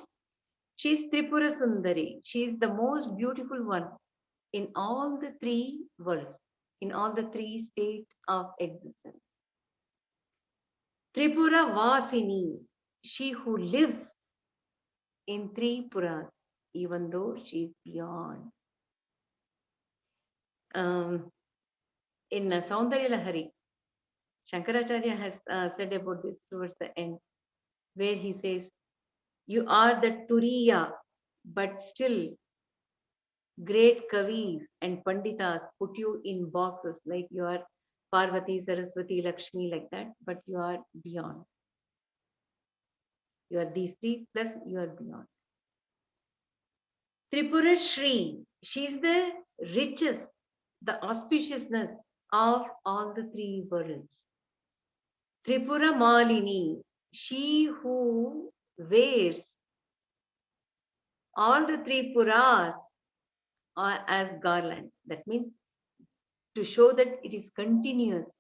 she is Tripura Sundari. She is the most beautiful one in all the three worlds, in all the three states of existence. Tripura Vasini, she who lives in three puras, even though she is beyond. In Saundarya Lahari, Shankaracharya has said about this towards the end, where he says, you are the Turiya, but still great Kavis and Panditas put you in boxes like you are Parvati, Saraswati, Lakshmi, like that, but you are beyond. You are these three, plus you are beyond. Tripura Shri, she is the richest, the auspiciousness of all the three worlds. Tripura Malini, she who wears all the three puras as garland. That means to show that it is continuous,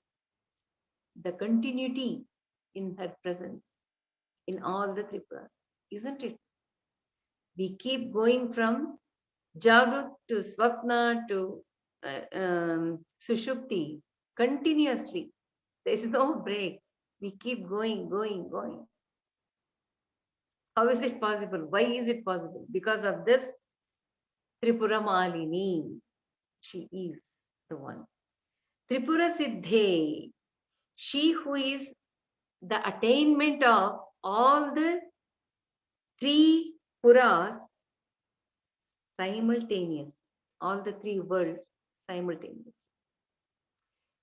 the continuity in her presence in all the three puras, isn't it? We keep going from Jagrut to Swapna to Sushupti continuously. There is no break. We keep going, going, going. How is it possible? Why is it possible? Because of this Tripura Malini. She is the one. Tripura Siddhe. She who is the attainment of all the three puras simultaneous. All the three worlds simultaneous.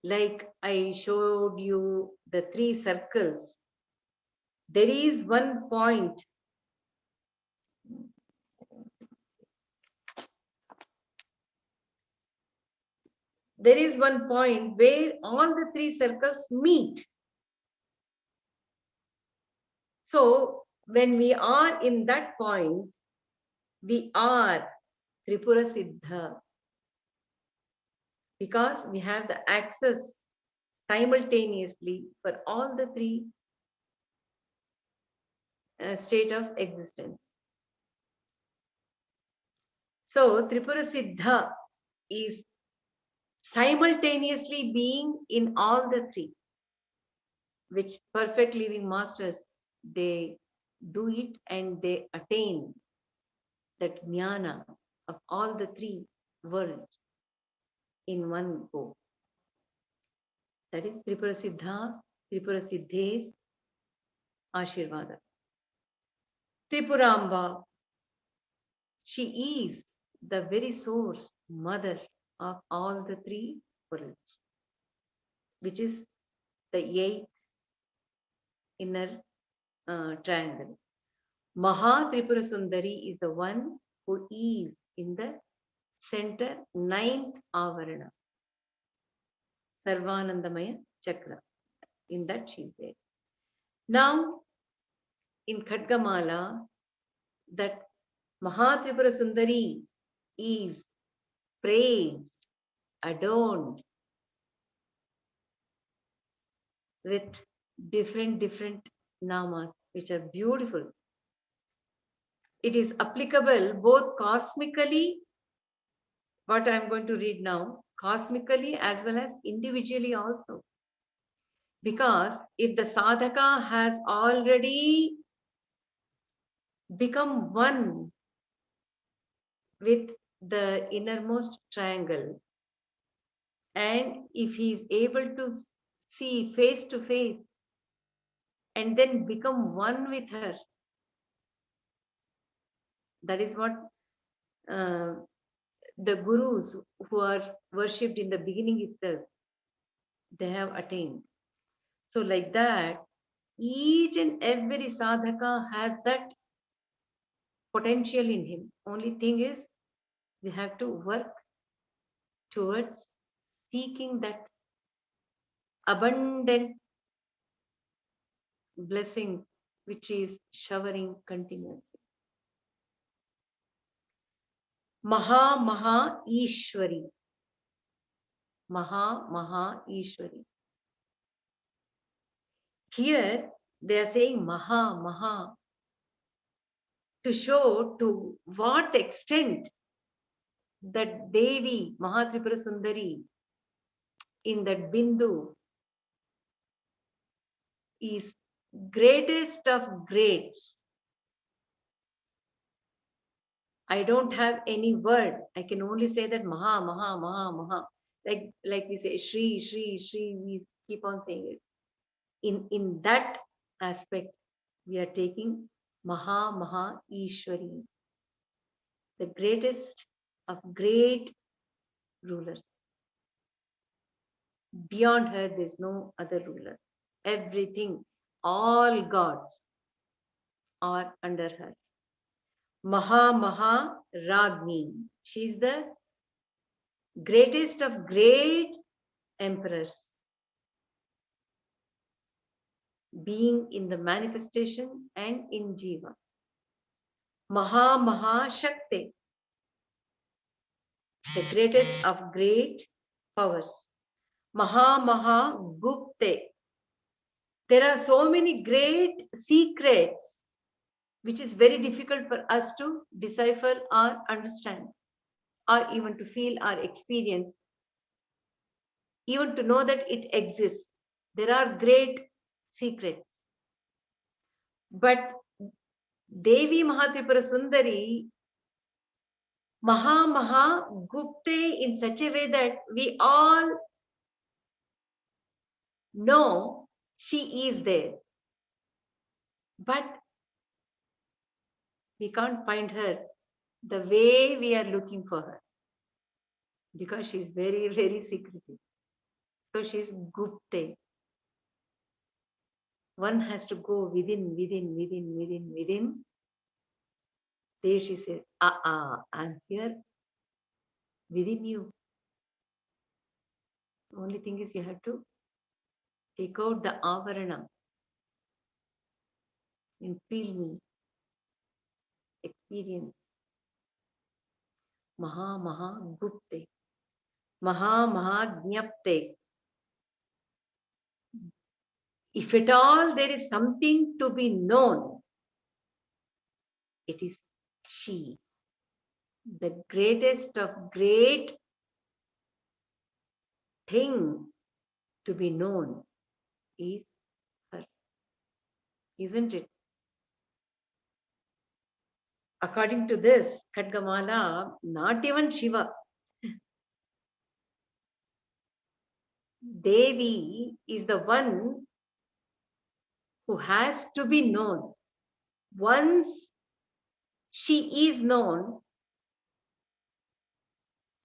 Like I showed you the three circles. There is one point. There is one point where all the three circles meet. So when we are in that point, we are Tripura Siddha. Because we have the access simultaneously for all the three state of existence. So Tripura Siddha is simultaneously being in all the three, which perfect living masters, they do it and they attain that jnana of all the three worlds in one go. That is Tripura Siddha, Tripura Siddhes, Ashirvada. Tripuramba, she is the very source, mother of all the three worlds, which is the eighth inner triangle. Maha Tripura Sundari is the one who is in the center, ninth avarana, Sarvanandamaya Chakra. In that she is there. Now, in Khadgamala, that Maha Tripura Sundari is praised, adorned with different namas, which are beautiful. It is applicable both cosmically, what I am going to read now, cosmically as well as individually also. Because if the sadhaka has already become one with the innermost triangle, and if he is able to see face to face and then become one with her, that is what the gurus who are worshipped in the beginning itself, they have attained. So like that, each and every sadhaka has that potential in him. Only thing is, we have to work towards seeking that abundant blessings which is showering continuously. Maha Ishwari. Maha Ishwari. Here they are saying Maha to show to what extent that Devi Mahatripura Sundari in that Bindu is greatest of greats. I don't have any word. I can only say that Maha. Like we say Shri, we keep on saying it. In that aspect, we are taking Maha Ishwari, the greatest of great rulers. Beyond her, there's no other ruler. Everything, all gods are under her. Maha Ragni. She's the greatest of great emperors, being in the manifestation and in Jiva. Maha Shakti, the greatest of great powers. Maha Gupte. There are so many great secrets which is very difficult for us to decipher or understand, or even to feel or experience, even to know that it exists. There are great secrets. But Devi Mahatripura Sundari, Maha Gupte in such a way that we all know she is there. But we can't find her the way we are looking for her, because she is very secretive. So she is Gupte. One has to go within. There she says, I'm here within you. The only thing is you have to take out the avarana and feel me, experience. Maha Gupte. Maha Jnapte. If at all there is something to be known, it is she. The greatest of great thing to be known is her. Isn't it? According to this, Khadgamala, not even Shiva. Devi is the one who has to be known. Once she is known,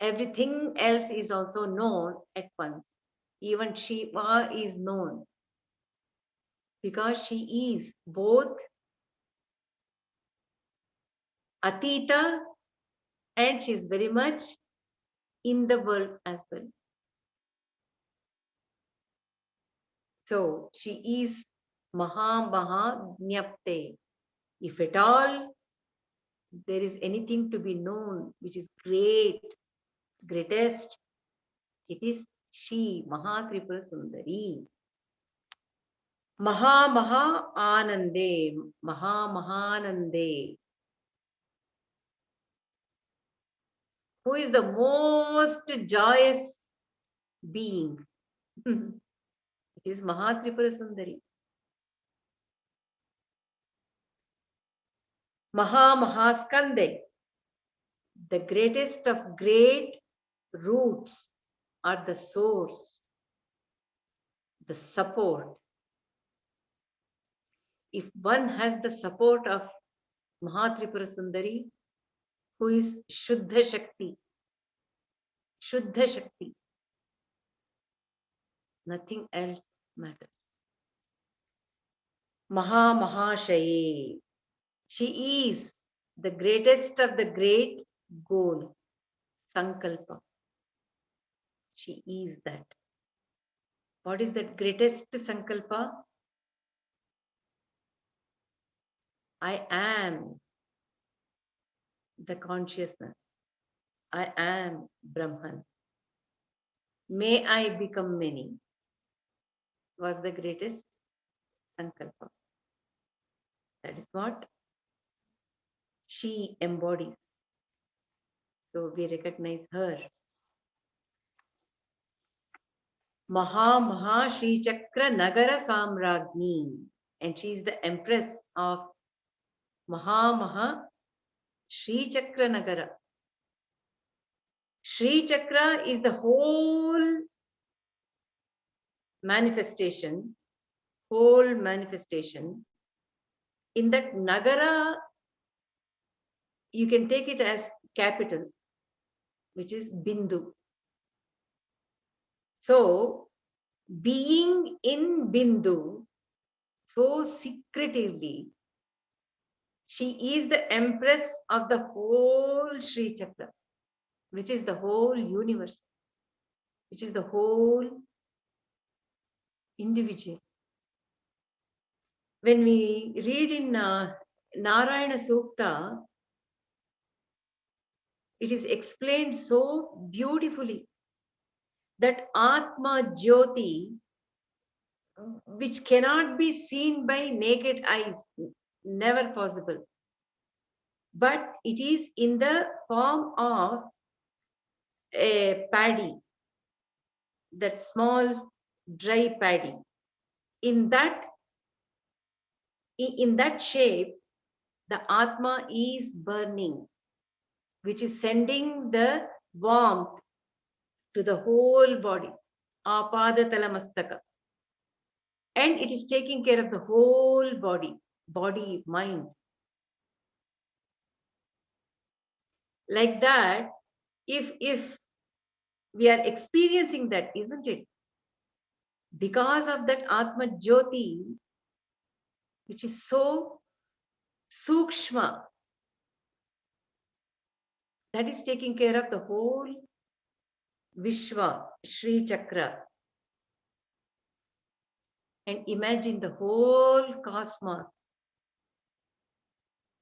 everything else is also known at once. Even Shiva is known, because she is both Atita and she is very much in the world as well. So she is Maha Jnapte. If at all there is anything to be known which is greatest, it is she, Mahatripura Sundari. Maha Anande, Mahanande. Who is the most joyous being? It is Mahatripura Sundari. Mahaskande, the greatest of great roots, are the source, the support. If one has the support of Mahatripura Sundari, who is Shuddha Shakti, nothing else matters. Mahashaye, she is the greatest of the great goal, Sankalpa. She is that. What is that greatest Sankalpa? I am the consciousness. I am Brahman. May I become many was the greatest Sankalpa. That is what she embodies. So we recognize her. Maha Srichakra Nagara Samragni. And she is the empress of Maha Srichakra Nagara. Srichakra is the whole manifestation. In that Nagara, you can take it as capital, which is Bindu. So, being in Bindu, so secretively, she is the empress of the whole Sri Chakra, which is the whole universe, which is the whole individual. When we read in Narayana Sukta, it is explained so beautifully that Atma Jyoti, which cannot be seen by naked eyes, never possible. But it is in the form of a paddy, that small dry paddy. In that shape, the Atma is burning, which is sending the warmth to the whole body, apadatala. And it is taking care of the whole body, mind. Like that, if we are experiencing that, isn't it? Because of that Atma Jyoti, which is so sukshma, that is taking care of the whole Vishwa, Sri Chakra. And imagine the whole cosmos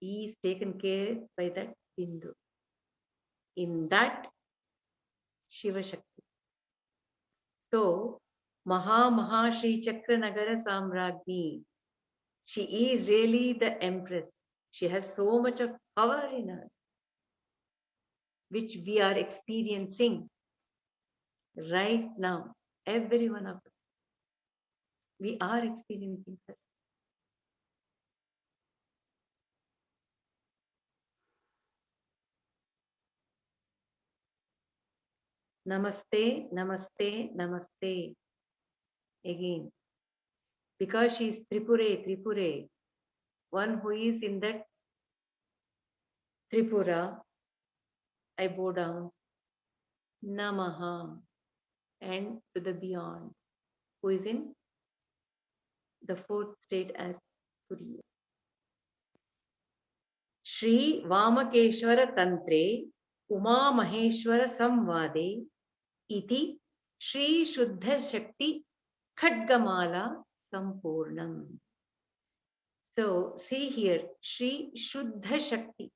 is taken care by that Bindu. In that Shivashakti. So, Maha Sri Chakra Nagara Samragni. She is really the empress. She has so much of power in her, which we are experiencing right now. Every one of us. We are experiencing her. Namaste, namaste, namaste. Again. Because she is Tripure, one who is in that Tripura, I bow down. Namaha. And to the beyond, who is in the fourth state as Turiya. Shri Vamakeshwara Tantre Uma Maheshwara Samvade iti Shri Shuddha Shakti Khadgamala Sampurnam. So see here, Shri Shuddha Shakti.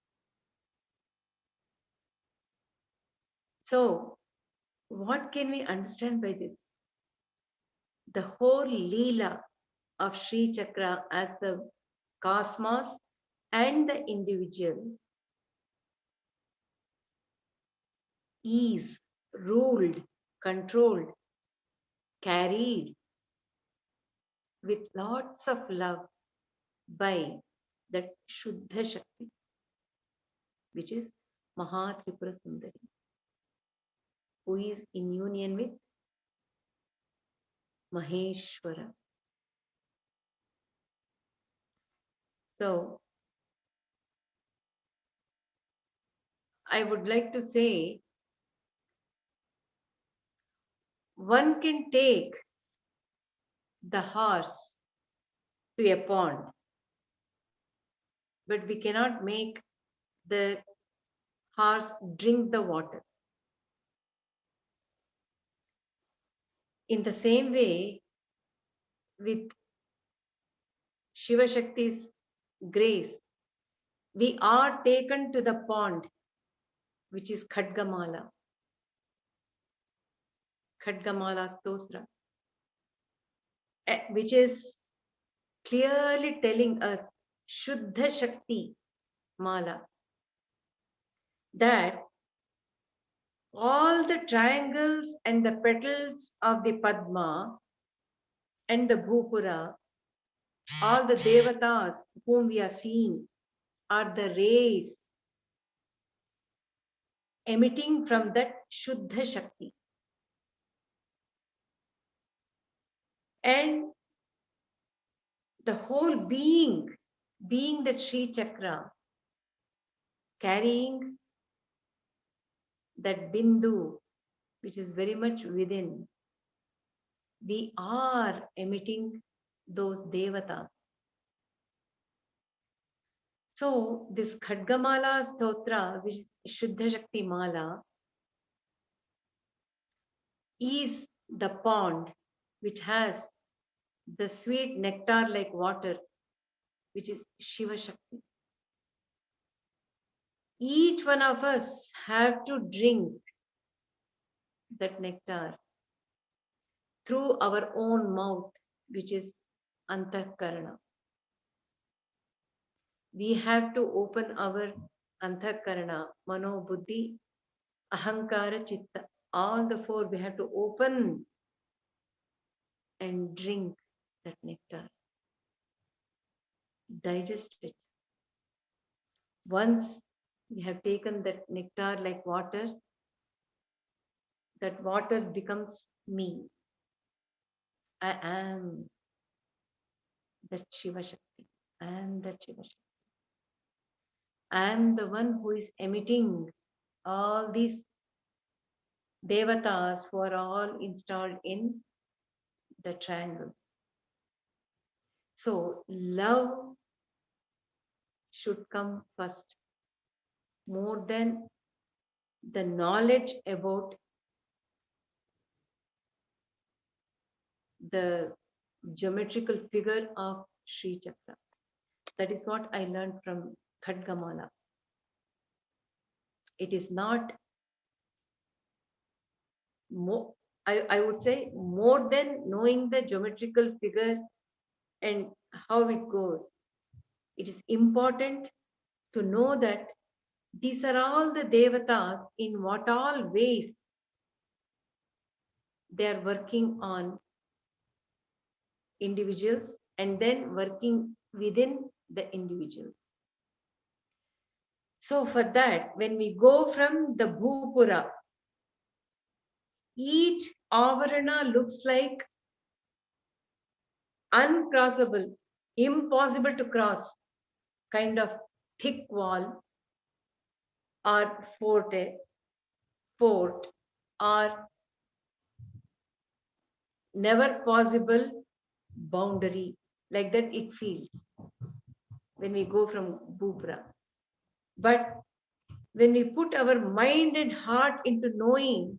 So what can we understand by this? The whole Leela of Sri Chakra as the cosmos and the individual is ruled, controlled, carried with lots of love by that Shuddha Shakti, which is Mahatripura Sundari, who is in union with Maheshwara. So, I would like to say, one can take the horse to a pond, but we cannot make the horse drink the water. In the same way, with Shivashakti's grace, we are taken to the pond, which is Khadgamala, Khadgamala Stotra, which is clearly telling us Shuddha Shakti Mala, that all the triangles and the petals of the Padma and the Bhupura, all the Devatas whom we are seeing, are the rays emitting from that Shuddha Shakti. And the whole being that Srichakra, carrying that Bindu, which is very much within, we are emitting those Devatas. So this Khadgamala Stotra, which is Shuddha Shakti Mala, is the pond which has the sweet nectar like water, which is Shivashakti. Each one of us have to drink that nectar through our own mouth, which is Antahkarana. We have to open our Antahkarana, Mano, Buddhi, Ahankara, Chitta. All the four we have to open and drink that nectar. Digest it. Once we have taken that nectar like water, that water becomes me. I am that Shiva Shakti. I am that Shiva Shakti. I am the one who is emitting all these Devatas who are all installed in the triangles. So love should come first, more than the knowledge about the geometrical figure of Srichakra. That is what I learned from Khadgamala. It is not more, I would say, more than knowing the geometrical figure and how it goes. It is important to know that these are all the Devatas, in what all ways they are working on individuals and then working within the individuals. So for that, when we go from the Bhupura, each avarana looks like uncrossable, impossible to cross kind of thick wall or fort or never possible boundary. Like that it feels when we go from Bhupura. But when we put our mind and heart into knowing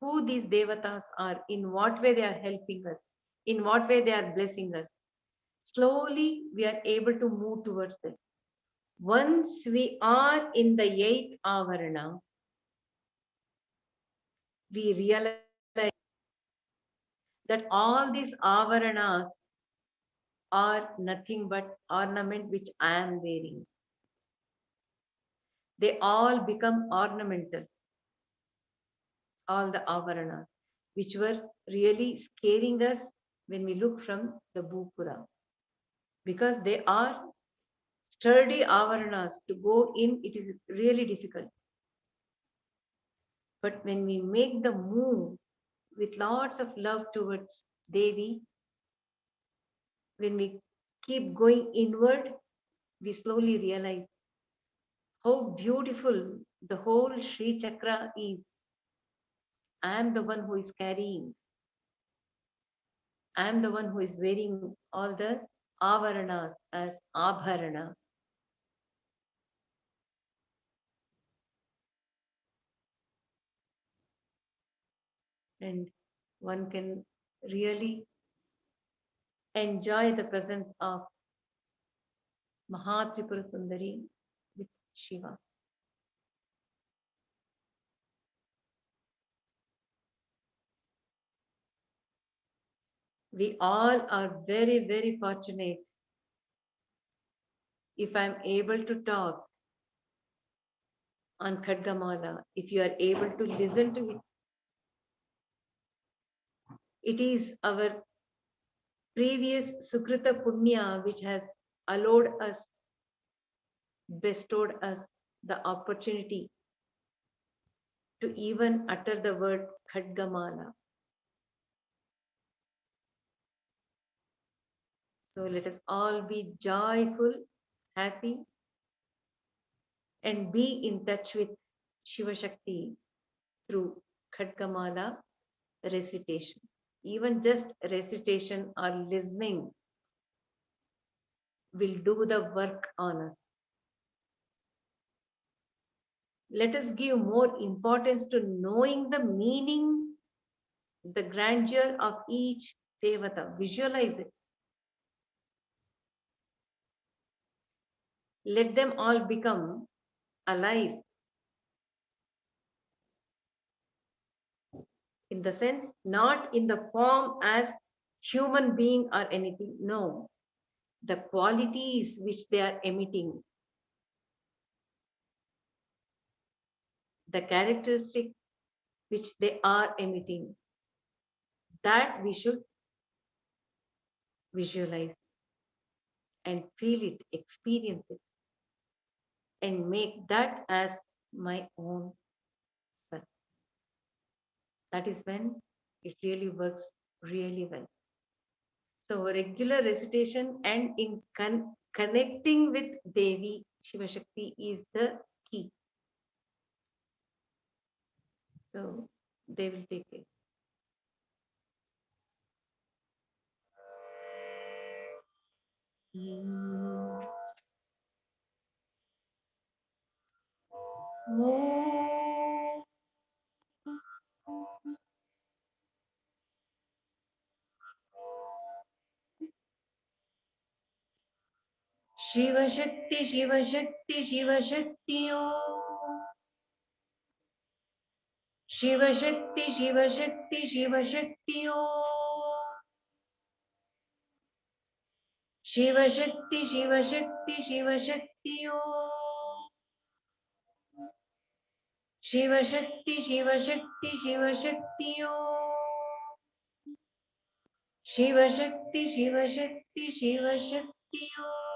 who these Devatas are, in what way they are helping us, in what way they are blessing us, slowly we are able to move towards them. Once we are in the 8th avarana, we realize that all these avaranas are nothing but ornament which I am wearing. They all become ornamental, all the avaranas, which were really scaring us when we look from the Bhupura. Because they are sturdy avaranas. To go in, it is really difficult. But when we make the move with lots of love towards Devi, when we keep going inward, we slowly realize how beautiful the whole Sri Chakra is. I am the one who is carrying. I am the one who is wearing all the avaranas as abharana. And one can really enjoy the presence of Mahatripura Sundari with Shiva. We all are very, very fortunate if I'm able to talk on Khadgamala, if you are able to listen to it. It is our previous Sukrita Punya which has allowed us, bestowed us the opportunity to even utter the word Khadgamala. So let us all be joyful, happy, and be in touch with Shivashakti through Khadgamala recitation. Even just recitation or listening will do the work on us. Let us give more importance to knowing the meaning, the grandeur of each Devata. Visualize it. Let them all become alive. In the sense, not in the form as human being or anything. No, the qualities which they are emitting, the characteristics which they are emitting, that we should visualize and feel it, experience it, and make that as my own self. That is when it really works really well. So regular recitation and in connecting with Devi Shivashakti is the key. So they will take it. Shivashakti, Shivashakti, Shivashakti, oh. Shivashakti, Shivashakti, Shivashakti, oh. Shivashakti, Shivashakti, Shivashakti, oh. Shivashakti, Shivashakti, Shivashakti, oh. Shivashakti, Shivashakti, Shivashakti, oh.